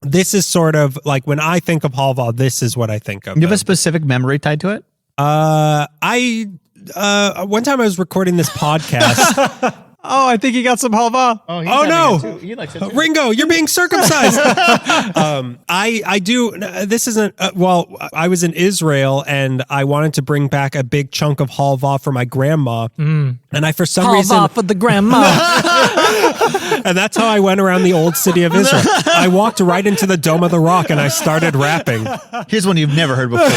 This is sort of like when I think of halva, this is what I think of. You have a specific memory tied to it? One time I was recording this podcast. Oh, I think he got some halva. Oh no, Ringo, you're being circumcised. I do. This isn't. Well, I was in Israel and I wanted to bring back a big chunk of halva for my grandma, and I for some reason Halva for the grandma. and that's how I went around the old city of Israel. I walked right into the Dome of the Rock and I started rapping. Here's one you've never heard before.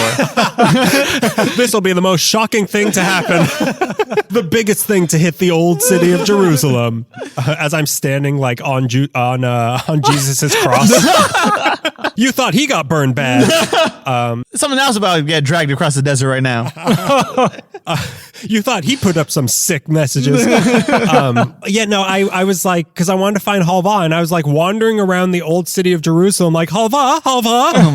This will be the most shocking thing to happen. The biggest thing to hit the old city of Jerusalem. As I'm standing like on Jesus's cross. You thought he got burned bad. Something else about to get dragged across the desert right now. You thought he put up some sick messages. I was like, because I wanted to find halva, and I was like wandering around the old city of Jerusalem, like halva.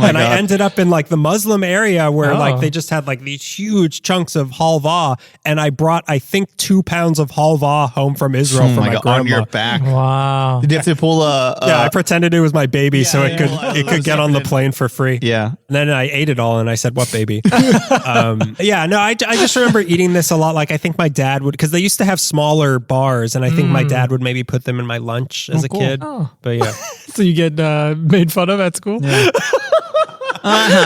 And I ended up in like the Muslim area where like they just had like these huge chunks of halva, and I brought I think 2 pounds of halva home from Israel for my God, grandma. on your back. Wow. Did you have to pull a? Yeah, I pretended it was my baby so it could get on the plane for free. Yeah. And then I ate it all and I said, what baby? I just remember eating this a lot. Like I think my dad would, because they used to have smaller bars and I think my dad would maybe put them in my lunch as a kid. Oh. But yeah. So you get made fun of at school? Yeah.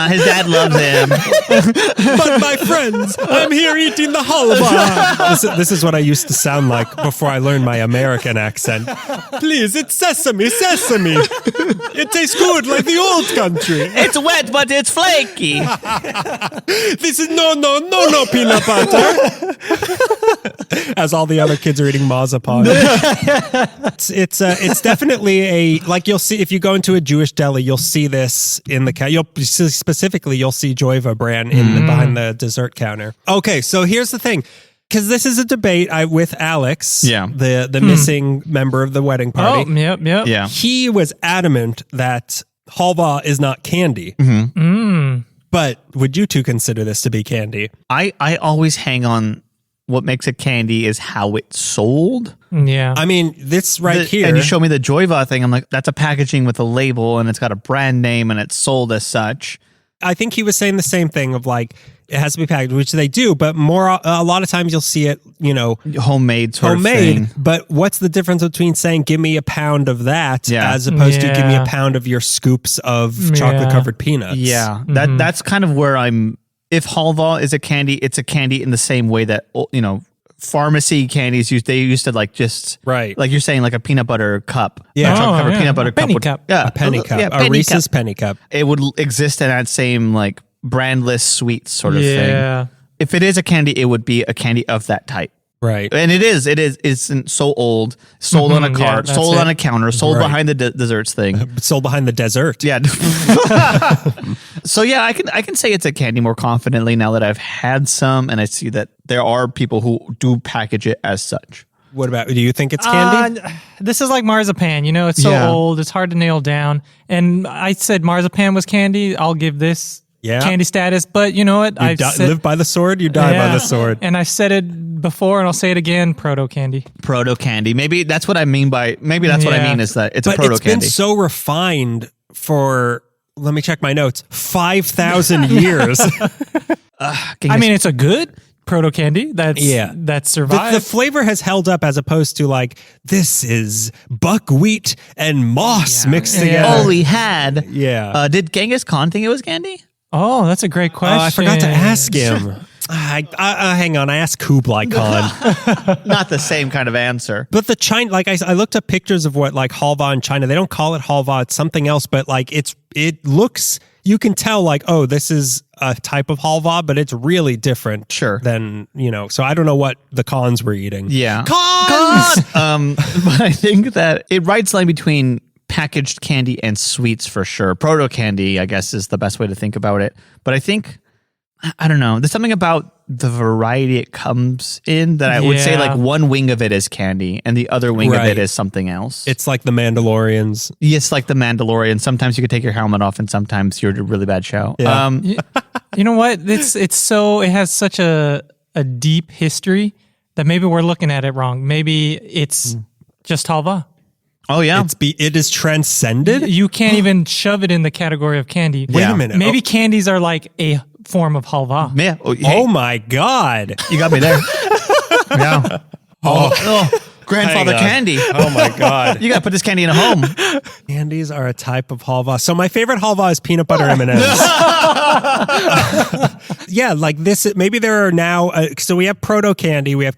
His dad loves him. But my friends, I'm here eating the halva. This is what I used to sound like before I learned my American accent. Please, it's sesame. It tastes good like the old country. It's wet, but it's flaky. This is no peanut butter. As all the other kids are eating marzipan. It's definitely like you'll see if you go into a Jewish deli, you'll see this in the you'll see Joyva brand behind the dessert counter. Okay, so here's the thing. Because this is a debate with Alex, the missing member of the wedding party. Oh, yep. Yeah. He was adamant that halva is not candy. But would you two consider this to be candy? I always hang on what makes it candy is how it's sold. Yeah. I mean, this here. And you show me the Joyva thing. I'm like, that's a packaging with a label and it's got a brand name and it's sold as such. I think he was saying the same thing of like, it has to be packaged, which they do, but a lot of times you'll see it, Homemade sort of thing. But what's the difference between saying, give me a pound of that as opposed to give me a pound of your scoops of chocolate covered peanuts? Yeah. That's kind of where if halva is a candy, it's a candy in the same way that, pharmacy candies they used to like just like you're saying like a peanut butter cup, chocolate covered peanut butter penny cup, cup. A penny cup, a Reese's penny cup. It would exist in that same like brandless sweet sort of Yeah. thing. If it is a candy, it would be a candy of that type. Right. And it's so old, sold on a cart, sold on a counter, sold behind the desserts thing. Sold behind the desert. Yeah. So yeah, I can say it's a candy more confidently now that I've had some and I see that there are people who do package it as such. What about, do you think it's candy? This is like marzipan, it's so old, it's hard to nail down. And I said marzipan was candy. I'll give this candy status, but you know what? You live by the sword, you die by the sword. And I've said it before and I'll say it again, proto candy. Proto candy. Maybe that's what I mean what I mean is that it's a proto candy. It's been so refined for, let me check my notes, 5,000 years. I mean, it's a good proto candy that survived. The flavor has held up as opposed to like, this is buckwheat and moss mixed together. All we had. Yeah. Did Genghis Khan think it was candy? Oh, that's a great question. Oh, I forgot to ask him. Hang on, I asked Kublai Khan. Not the same kind of answer. But the China, like I looked up pictures of what like halva in China. They don't call it halva; it's something else. But like it looks, you can tell like, oh, this is a type of halva, but it's really different. Sure. Than so I don't know what the Khans were eating. Yeah, Khans. But I think that it rides line between packaged candy and sweets for sure. Proto candy, I guess, is the best way to think about it. But I think, I don't know, there's something about the variety it comes in that I would say like one wing of it is candy and the other wing of it is something else. It's like the Mandalorians. Yes, like the Mandalorian. Sometimes you could take your helmet off and sometimes you're a really bad show. Yeah. You know what? It has such a deep history that maybe we're looking at it wrong. Maybe it's just halva. Oh yeah, it is transcended. You can't even shove it in the category of candy. Wait a minute. Maybe candies are like a form of halva. Yeah. Oh my God, you got me there. Yeah. Grandfather candy. Oh my God, you got to put this candy in a home. Candies are a type of halva. So my favorite halva is peanut butter M&Ms. Yeah, like this. Maybe there are now. So we have proto candy, we have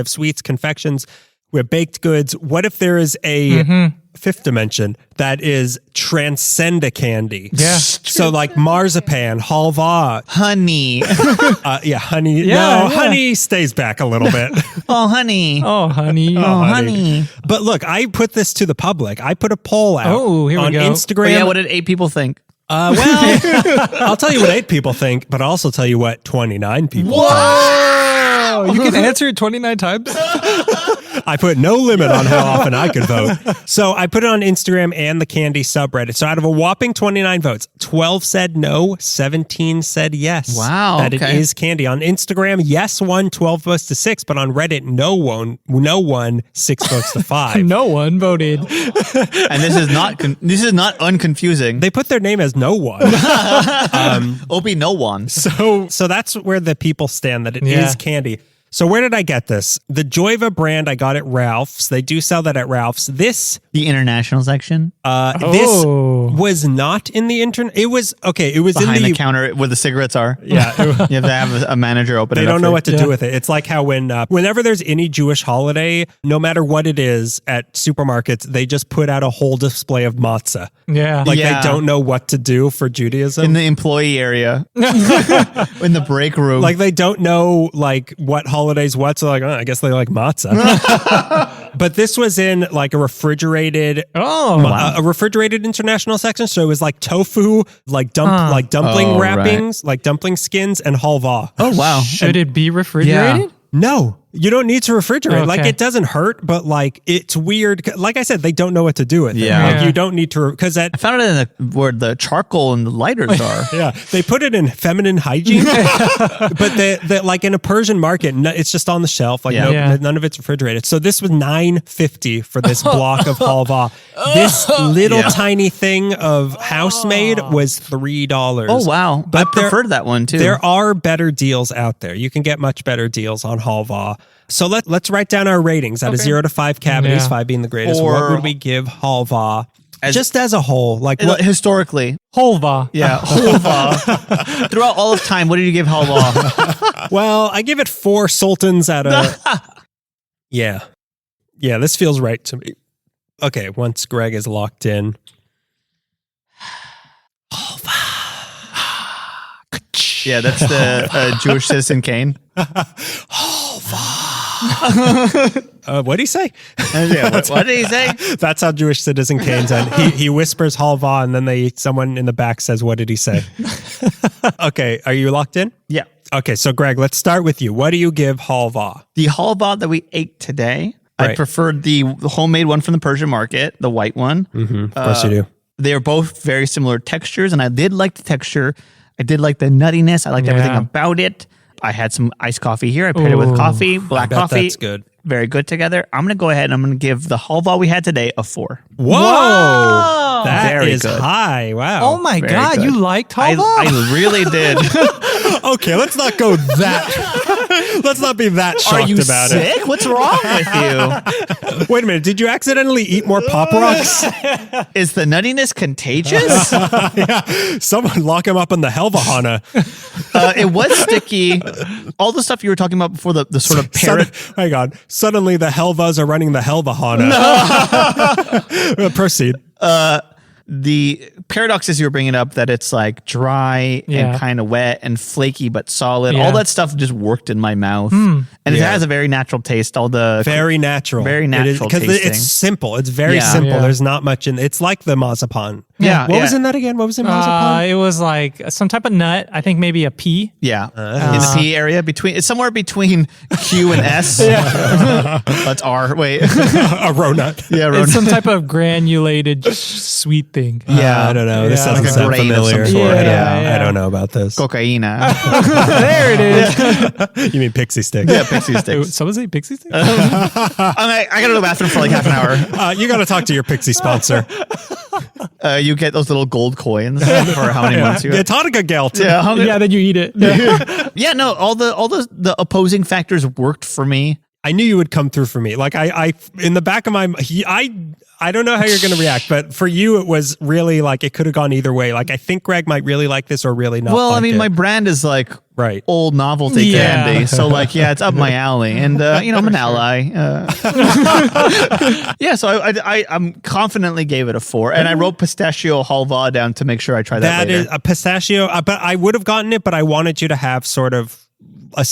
sweets, confections. We have baked goods. What if there is a fifth dimension that is transcenda candy? Yeah. So like marzipan, halva. Honey. Honey. Honey stays back a little bit. Oh, honey. Oh, honey. Oh, honey. But look, I put this to the public. I put a poll out on Instagram. Oh, yeah, what did 8 people think? I'll tell you what 8 people think, but I'll also tell you what 29 people think. Whoa! You can answer it 29 times? I put no limit on how often I could vote. So I put it on Instagram and the candy subreddit. So out of a whopping 29 votes, 12 said no, 17 said yes. Wow. That it is candy. On Instagram, yes won 12 votes to 6, but on Reddit, no one 6 votes to 5. No one voted. And this is not unconfusing. They put their name as no one. Opie no one. So that's where the people stand, that it is candy. So where did I get this? The Joyva brand I got at Ralph's. They do sell that at Ralph's. The international section? This was not in the internet. It was, it was behind in the counter where the cigarettes are. Yeah. You have to have a manager open it up. They don't know what to do with it. It's like how whenever there's any Jewish holiday, no matter what it is at supermarkets, they just put out a whole display of matzah. Yeah. Like they don't know what to do for Judaism. In the employee area. In the break room. Like they don't know like what holidays what, so like, I guess they like matzah. But this was in like a refrigerated international section, so it was like tofu, like dumpling wrappings, like dumpling skins, and halva. Oh wow. Should it be refrigerated? Yeah. No, you don't need to refrigerate. Okay. Like it doesn't hurt, but like it's weird. Like I said, they don't know what to do with it. Yeah. Like you don't need to, because I found it in where the charcoal and the lighters are. Yeah, they put it in feminine hygiene, but they like in a Persian market, it's just on the shelf. Like none of it's refrigerated. So this was $9.50 for this block of halva. This little tiny thing of housemade was $3. Oh wow! But I preferred that one too. There are better deals out there. You can get much better deals on halva. So let's write down our ratings out of 0 to 5 cavities, 5 being the greatest. What would we give halva just as a whole? Like what historically? Halva. Yeah, halva. Throughout all of time, what did you give halva? Well, I give it 4 sultans out of... Yeah, this feels right to me. Okay, once Greg is locked in. Yeah, that's the Jewish citizen cane. What'd he say? What did he say? That's how Jewish citizen canes end. He whispers halva, and then someone in the back says, "What did he say?" Okay, are you locked in? Yeah. Okay, so Greg, let's start with you. What do you give halva? The halva that we ate today, I preferred the homemade one from the Persian market, the white one. Mm-hmm. Of course you do. They are both very similar textures, and I did like the texture. I did like the nuttiness. I liked everything about it. I had some iced coffee here. I paired it with coffee, black coffee. That's good. Very good together. I'm going to go ahead and I'm going to give the halva we had today a 4. Whoa! That very is good. High. Wow. Oh my Very God, good. you liked halva? I really did. Okay, let's not go that. Let's not be that shocked Are you about sick? What's wrong with you? Wait a minute. Did you accidentally eat more Pop Rocks? Is the nuttiness contagious? Yeah. Someone lock him up in the Helvahana. It was sticky. All the stuff you were talking about before, the sort of parrot. Hang on. Suddenly the Helvas are running the Helvahana. No. Proceed. The paradox is you were bringing up that it's like dry and kind of wet and flaky but solid. All that stuff just worked in my mouth, and it has a very natural taste. Very natural because it's simple. It's very simple. Yeah. There's not much in. It's like the marzipan. Yeah. What was in that again? What was in marzipan? It was like some type of nut. I think maybe a pea. Yeah, in the P area it's somewhere between Q and S. That's R. Wait, A row nut. Yeah, It's some type of granulated sweet thing. Yeah, I don't know. This doesn't like a sound grain of familiar. some sort. I don't know about this. cocaina. There it is. You mean pixie sticks? Yeah, pixie sticks. Someone say pixie stick? I got to go to the bathroom for like half an hour. You got to talk to your pixie sponsor. You get those little gold coins for how many months you Get Hanukkah gelt. Yeah, then you eat it. Yeah, no, all the opposing factors worked for me. I knew you would come through for me. Like I in the back of my, I don't know how you're going to react, but for you, it was really like it could have gone either way. Like I think Greg might really like this or really not. Well, like I mean, it. my brand is like Right. old novelty candy, so like it's up my alley, and I'm an ally. Yeah, so I'm confidently gave it a 4, and I wrote pistachio halva down to make sure I try that. That later. is a pistachio, but I would have gotten it, but I wanted you to have sort of a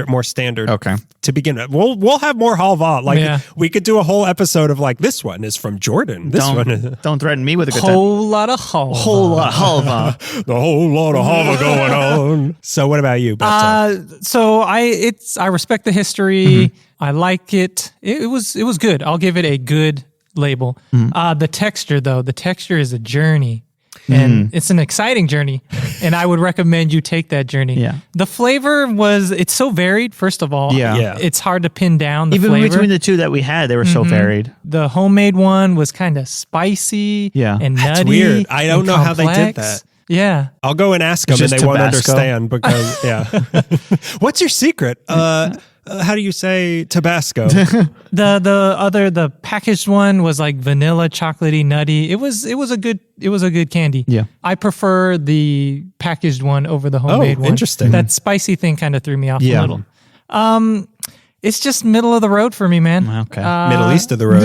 more standard. Okay. To begin with, we'll have more halva. Like we could do a whole episode of like this one is from Jordan. Don't threaten me with a good Whole lot of halva. Whole lot of halva. The whole lot of halva going on. So what about you, Beto? So I respect the history. I like it. It was good. I'll give it a good label. The texture though, the texture is a journey. And it's an exciting journey, and I would recommend you take that journey. Yeah. The flavor it's so varied, first of all. Yeah. It's hard to pin down the Even flavor. between the two that we had, they were so varied. The homemade one was kind of spicy and nutty. That's weird. I don't know how they did complex. that. Yeah. I'll go and ask them, and Just they won't Tabasco. understand because What's your secret? How do you say Tabasco? The packaged one was like vanilla, chocolatey, nutty. It was a good candy. Yeah. I prefer the packaged one over the homemade one. Interesting. That spicy thing kind of threw me off Yeah. a little. It's just middle of the road for me, man. Okay. Middle East of the road.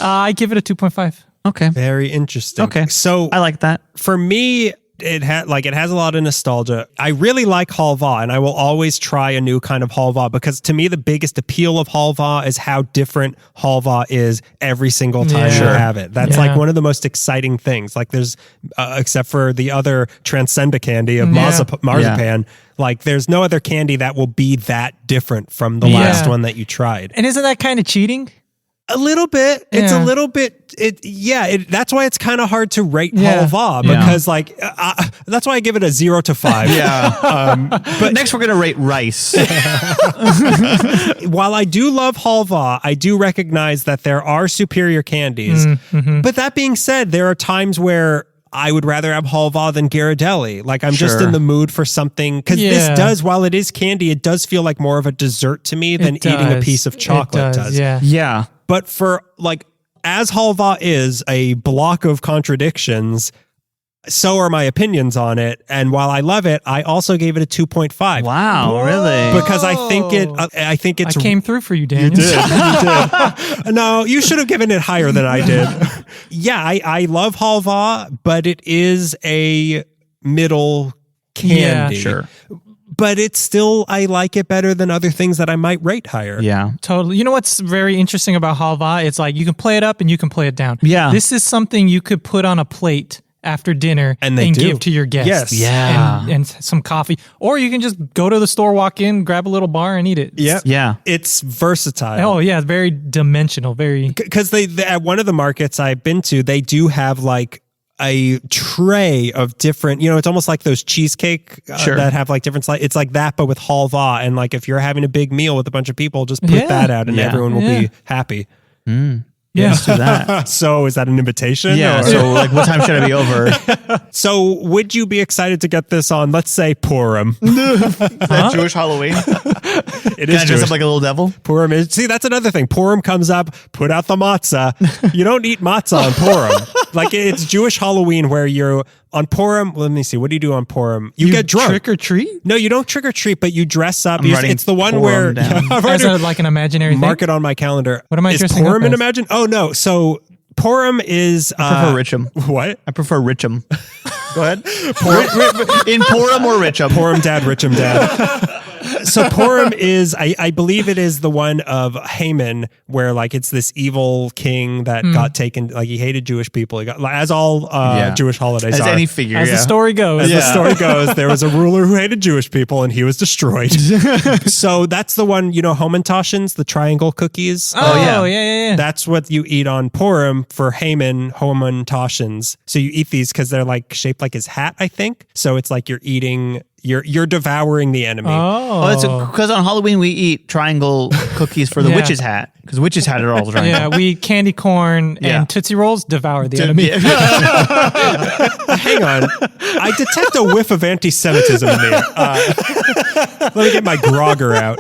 I give it a 2.5. Okay. Very interesting. Okay. So I like that. for me, it has a lot of nostalgia. I really like halva, and I will always try a new kind of halva because to me the biggest appeal of halva is how different halva is every single time you have it. That's like one of the most exciting things. Like there's except for the other transcenda candy of marzipan, like there's no other candy that will be that different from the last one that you tried. And isn't that kind of cheating? A little bit. It's a little bit. That's why it's kind of hard to rate halva because like that's why I give it a 0 to 5. Yeah. But next we're gonna rate rice. While I do love halva, I do recognize that there are superior candies. But that being said, there are times where I would rather have halva than Ghirardelli. Like I'm just in the mood for something because this does, while it is candy, it does feel like more of a dessert to me than eating a piece of chocolate does. Yeah. But for like, as halva is a block of contradictions, so are my opinions on it. And while I love it, I also gave it a 2.5. Wow, really? Because I think it's. I came through for you, Daniel. You did. No, you should have given it higher than I did. I love halva, but it is a middle candy. Yeah, sure. But it's still, I like it better than other things that I might rate higher. Yeah. Totally. You know what's very interesting about halva? It's like you can play it up and you can play it down. Yeah. This is something you could put on a plate after dinner and give to your guests. Yes. Yeah. And some coffee. Or you can just go to the store, walk in, grab a little bar and eat it. Yeah. It's versatile. Oh, yeah. Very dimensional. Very. Because they at one of the markets I've been to, they do have like a tray of different, it's almost like those cheesecake that have like different slices. It's like that, but with halva. And like if you're having a big meal with a bunch of people, just put that out and everyone will be happy. Yeah. Let's do that. So is that an invitation? Yeah. or- So like, what time should I be over? So would you be excited to get this on, let's say, Purim? Is that Jewish Halloween? It Can is I dress Jewish. up like a little devil? Purim is, see, that's another thing. Purim comes up, put out the matzah. You don't eat matzah on Purim. Like, it's Jewish Halloween where you're on Purim. Let me see. What do you do on Purim? You get drunk. Trick or treat? No, you don't trick or treat, but you dress up. I'm writing It's the one Purim where down. I've As already like an imaginary mark thing? it on my calendar. What am I is dressing Purim up in as? Imagine? Oh no. So Purim is I prefer Richum. What? I prefer Richum. Go ahead. In Purim or Richum? Purim dad, Richum dad. So Purim is, I believe it is the one of Haman, where like it's this evil king that got taken, like he hated Jewish people. He got, as all Jewish holidays As are. any figure. As the story goes. As the story goes, there was a ruler who hated Jewish people and he was destroyed. So that's the one, you know, Hamantaschens, the triangle cookies. Oh, yeah. That's what you eat on Purim for Haman, Hamantaschens. So you eat these because they're like shaped like his hat, I think. So it's like you're eating, you're devouring the enemy. Oh, it's because on Halloween we eat triangle cookies for the Yeah. witch's hat because witch's hat are all triangle. Yeah, we eat candy corn Yeah. and Tootsie Rolls, devour the enemy. Yeah. Hang on. I detect a whiff of anti-Semitism in there. Let me get my grogger out.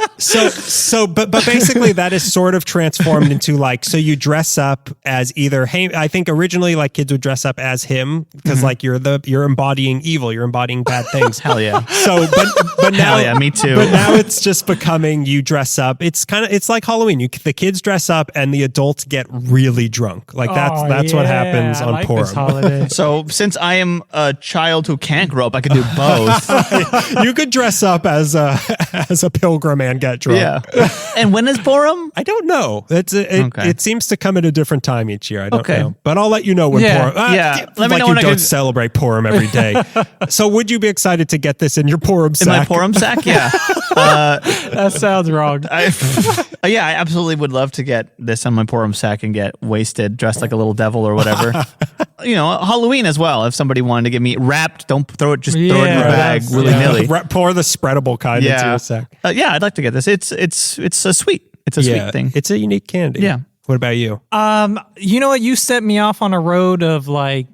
But basically that is sort of transformed into like, so you dress up as either, I think originally like kids would dress up as him because like you're embodying evil, you're embodying bad things. Hell yeah. So, but now, Hell yeah, me too. But now it's just becoming you dress up. It's like Halloween. The kids dress up and the adults get really drunk. Like that's what happens on I like Purim. this holiday. So since I am a child who can't grow up, I could do both. You could dress up as a pilgrim and get drunk. Yeah. And when is Purim? I don't know. It seems to come at a different time each year. I don't Okay. know, but I'll let you know when Yeah. Purim. Let me like know you when I don't can- celebrate Purim every day. So would you be excited to get this in your Purim sack? In my Purim sack? Yeah. That sounds wrong. I absolutely would love to get this on my Purim sack and get wasted, dressed like a little devil or whatever. You know, Halloween as well. If somebody wanted to get me wrapped, don't throw it, just throw it in your Yeah, bag that's- willy nilly. Pour the spreadable kind into your sack. Yeah, I'd like to get this. It's a sweet. It's a sweet thing. It's a unique candy. Yeah. What about you? You know what? You set me off on a road of like,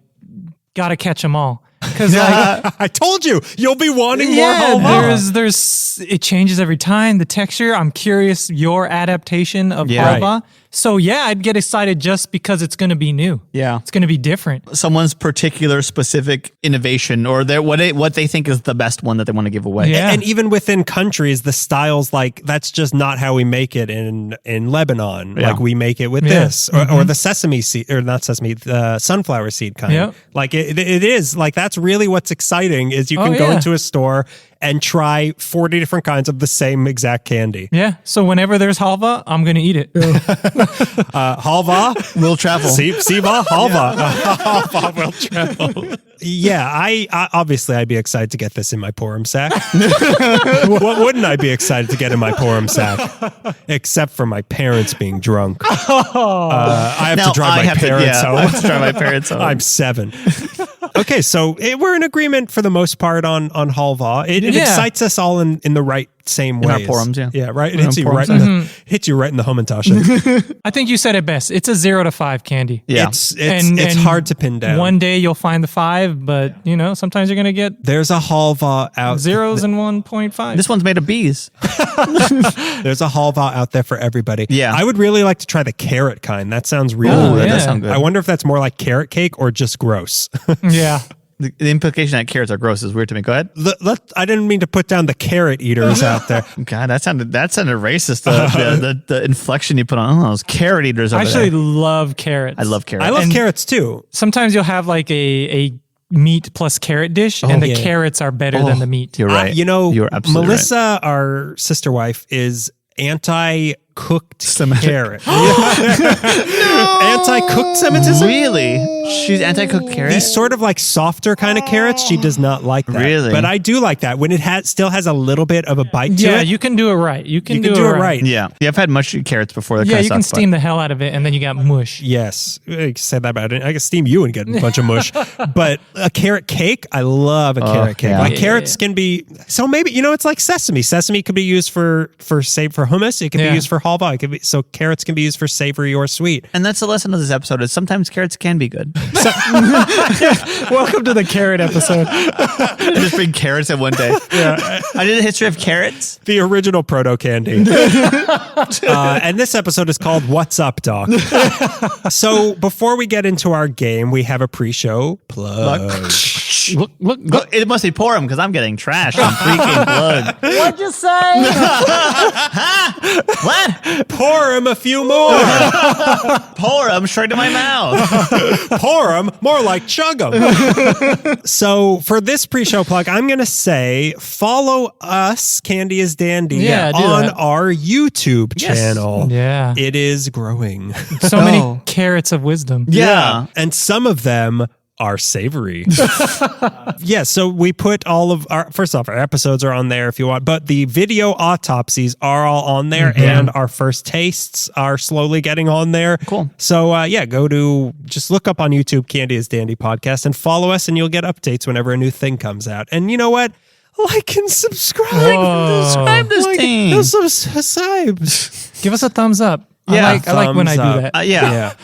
gotta catch them all. Because like, I told you, you'll be wanting more halva. there's it changes every time. The texture. I'm curious your adaptation of halva. So yeah, I'd get excited just because it's going to be new. Yeah. It's going to be different. Someone's particular specific innovation or what they think is the best one that they want to give away. Yeah. And even within countries, the styles like that's just not how we make it in Lebanon. Yeah. Like we make it with this or the sesame seed or not sesame, the sunflower seed kind. Yep. Like it is like that's really what's exciting is you can go into a store and try 40 different kinds of the same exact candy. Yeah. So whenever there's halva, I'm going to eat it. Halva Will travel. Siva halva. Halva will travel. Yeah, I obviously I'd be excited to get this in my Purim sack. What wouldn't I be excited to get in my Purim sack? Except for my parents being drunk. I have to drive my parents home. I have to drive my parents home. I'm 7. Okay, so we're in agreement for the most part on halva. It excites us all in the right same In ways. our Purims, yeah. Yeah, right. It In hits our you right Purims. hits you right in the Hamantaschen. I think you said it best. It's a 0 to 5 candy. Yeah. It's hard to pin down. One day you'll find the 5, but you know, sometimes you're going to get There's a halva out zeros and 1.5. This one's made of bees. There's a halva out there for everybody. Yeah. I would really like to try the carrot kind. That sounds really Oh, good. that does yeah. sound good. I wonder if that's more like carrot cake or just gross. Yeah. The implication that carrots are gross is weird to me. Go ahead. I didn't mean to put down the carrot eaters out there. God, that sounded racist. The inflection you put on those carrot eaters. I Over actually there. love carrots. I love carrots. I love And- carrots too. Sometimes you'll have like a meat plus carrot dish, and the yeah. carrots are better than the meat. You're right. You absolutely right. Melissa, our sister wife, is anti-cooked carrot. anti-cooked Semitism. Really? She's anti-cooked carrot? These sort of like softer kind of carrots, she does not like that. Really? But I do like that when it still has a little bit of a bite to it. Yeah, you can do it right. You can do it right. Yeah. I've had mushy carrots before. Yeah, you can steam the hell out of it, and then you got mush. Yes. I said that about it. I can steam you and get a bunch of mush. But a carrot cake, I love a carrot cake. Yeah. Like carrots can be, so maybe, it's like sesame. Sesame could be used for hummus. It can be used for halva. So carrots can be used for savory or sweet. And that's the lesson of this episode is sometimes carrots can be good. Welcome to the carrot episode. I just bring carrots in one day. Yeah. I did a history of carrots. The original proto candy. And this episode is called What's Up, Doc? So before we get into our game, we have a pre-show plug. Look. It must be Purim because I'm getting trashed on freaking plug. What'd you say? What? Pour him a few more. Pour them straight to my mouth. Pour him, more like chug 'em. So for this pre-show plug, I'm going to say follow us, Candy is Dandy, on our YouTube channel. Yeah. It is growing. So many carrots of wisdom. Yeah. And some of them are savory. So we put all of first off, our episodes are on there if you want, but the video autopsies are all on there, and our first tastes are slowly getting on there. Cool. So just look up on YouTube Candy is Dandy podcast and follow us, and you'll get updates whenever a new thing comes out. And you know what? Like and subscribe. Subscribe this thing. Subscribe. Give us a thumbs up. Yeah, I like when I do that.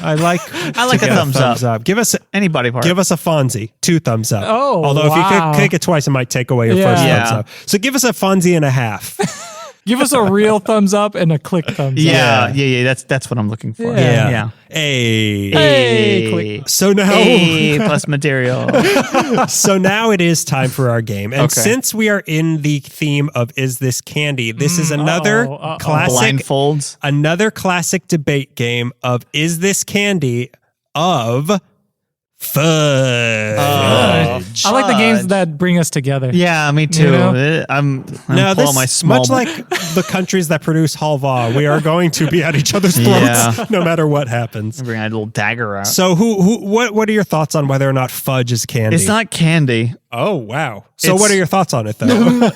I like a thumbs up. Give us any body part. Give us a Fonzie, 2 thumbs up. Oh, although if you click it twice, it might take away your first thumbs up. So give us a Fonzie and a half. Give us a real thumbs up and a click thumbs up. Yeah. That's what I'm looking for. Yeah. Hey, click. So now, plus material. So now it is time for our game, and since we are in the theme of "Is this candy?" this is another classic blindfolds, another classic debate game of "Is this candy?" of fudge. I like the games that bring us together. Yeah, me too. You know? I'm pulling my small. Much like the countries that produce halva, we are going to be at each other's throats no matter what happens. Bring a little dagger out. So, what are your thoughts on whether or not fudge is candy? It's not candy. Oh wow! So, what are your thoughts on it though?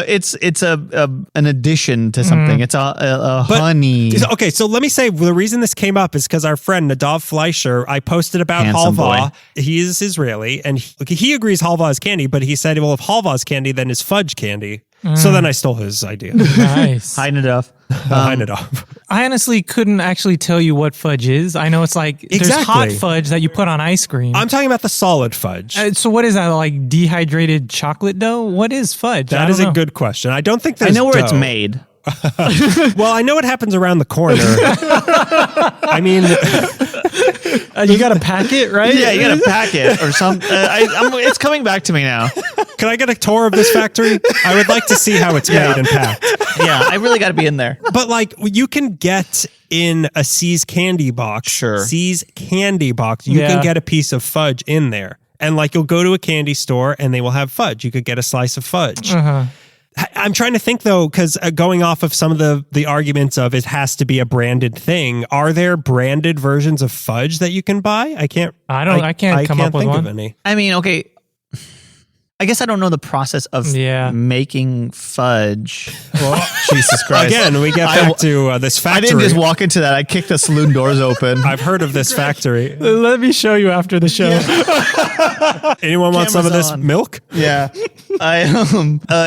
It's an addition to something. It's a honey. Okay, so let me say the reason this came up is because our friend Nadav Fleischer, I posted about Handsome halva. boy. He is Israeli, and he agrees halva is candy, but he said, well, if halva is candy, then is fudge candy? So then I stole his idea. Nice. Hi, Nadav. Hi, Nadav. I honestly couldn't actually tell you what fudge is. I know it's like there's hot fudge that you put on ice cream. I'm talking about the solid fudge. So what is that, like dehydrated chocolate dough? What is fudge? That is a good question. I don't think there's I know where dough. it's made. Well, I know what happens around the corner. I mean, you got to pack it, right? Yeah, you got to pack it or something. It's coming back to me now. can I get a tour of this factory? I would like to see how it's made and packed. Yeah, I really got to be in there. But like, you can get in a C's candy box. Sure. C's candy box. You can get a piece of fudge in there. And like, you'll go to a candy store and they will have fudge. You could get a slice of fudge. I'm trying to think though, because going off of some of the arguments of it has to be a branded thing. Are there branded versions of fudge that you can buy? I can't come up with one. Of any. I mean, okay. I guess I don't know the process of making fudge. Well, Jesus Christ. Again, we get back to this factory. I didn't just walk into that. I kicked the saloon doors open. I've heard of this factory. Let me show you after the show. Anyone want some of this milk? Yeah.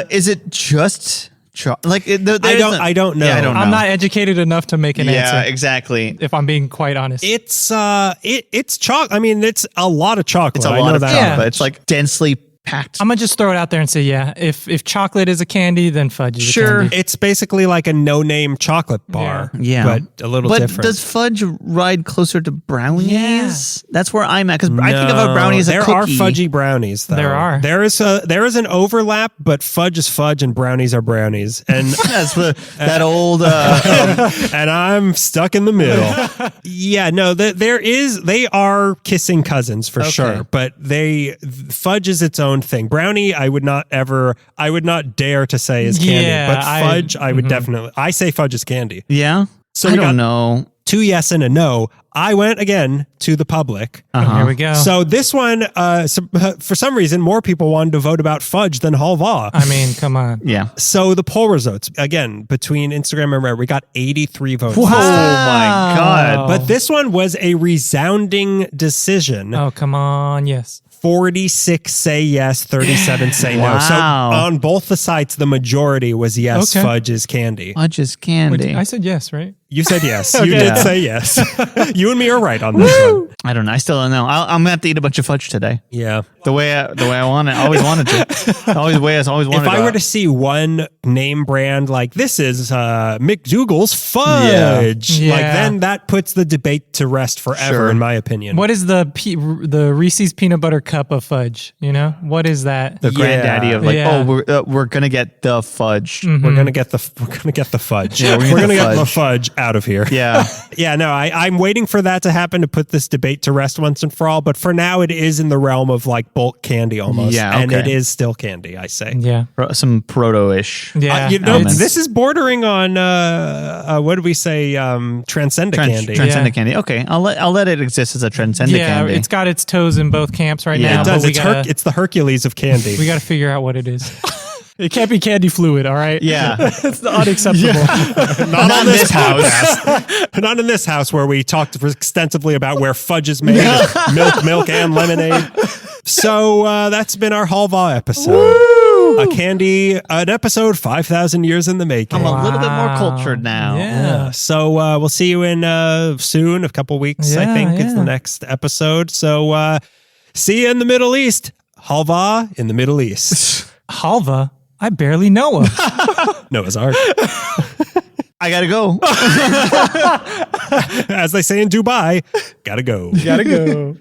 Is it just like I don't know. Yeah, I don't know. I'm not educated enough to make an answer. Yeah, exactly. If I'm being quite honest, it's chocolate. I mean, it's a lot of chocolate. It's a lot of chocolate. It's like densely packed. I'm gonna just throw it out there and say, if chocolate is a candy, then fudge is a candy. It's basically like a no-name chocolate bar, but a little different. But does fudge ride closer to brownies? Yeah. That's where I'm at, because I think of a brownie as a cookie. There are fudgy brownies, though. There are. There is an overlap, but fudge is fudge and brownies are brownies. And that's that old... and I'm stuck in the middle. They are kissing cousins for sure, but fudge is its own thing. Brownie, I would not dare to say is candy, but fudge, I would definitely. I say fudge is candy. Yeah, so I don't know. 2 yes and a no. I went again to the public. Here we go. So this one, for some reason, more people wanted to vote about fudge than Halva. I mean, come on. Yeah. So the poll results, again, between Instagram and Reddit, we got 83 votes. Whoa. Oh my God. But this one was a resounding decision. Oh, come on. Yes. 46 say yes, 37 say no. So Wow. on both the sites, the majority was yes, fudge is candy. Fudge is candy. Wait, I said yes, right? You said yes. Okay. You did say yes. You and me are right on this one. I don't know. I still don't know. I'm gonna have to eat a bunch of fudge today. Yeah. The way I want it. I always wanted to. Always wanted. If I were to see one name brand like this is McDougal's fudge, Yeah. like then that puts the debate to rest forever, Sure. in my opinion. What is the Reese's peanut butter cup of fudge? You know, what is that? the granddaddy of like, Yeah. we're gonna get the fudge. We're gonna get the fudge. Yeah, we're gonna get the fudge out of here. Yeah. Yeah, no, I'm waiting for that to happen to put this debate to rest once and for all. But for now, it is in the realm of like bulk candy almost. Yeah, and okay. it is still candy, I say. Yeah. Some proto-ish. Yeah. You know, elements. this is bordering on what did we say? Transcendent candy. Transcendent candy. Okay, I'll let it exist as a transcendent Yeah, candy. it's got its toes in both camps right Yeah, now. It does. But It's the Hercules of candy. we got to figure out what it is. It can't be candy fluid, all right? Yeah. It's unacceptable. Not on this house. podcast. Not in this house where we talked extensively about where fudge is made, milk, and lemonade. So that's been our Halva episode. An episode 5,000 years in the making. I'm a little bit more cultured now. Yeah. So we'll see you in soon, a couple weeks, I think, is the next episode. So see you in the Middle East. Halva in the Middle East. Halva? I barely know him. Noah's Ark. I gotta go. As they say in Dubai, gotta go. Gotta go.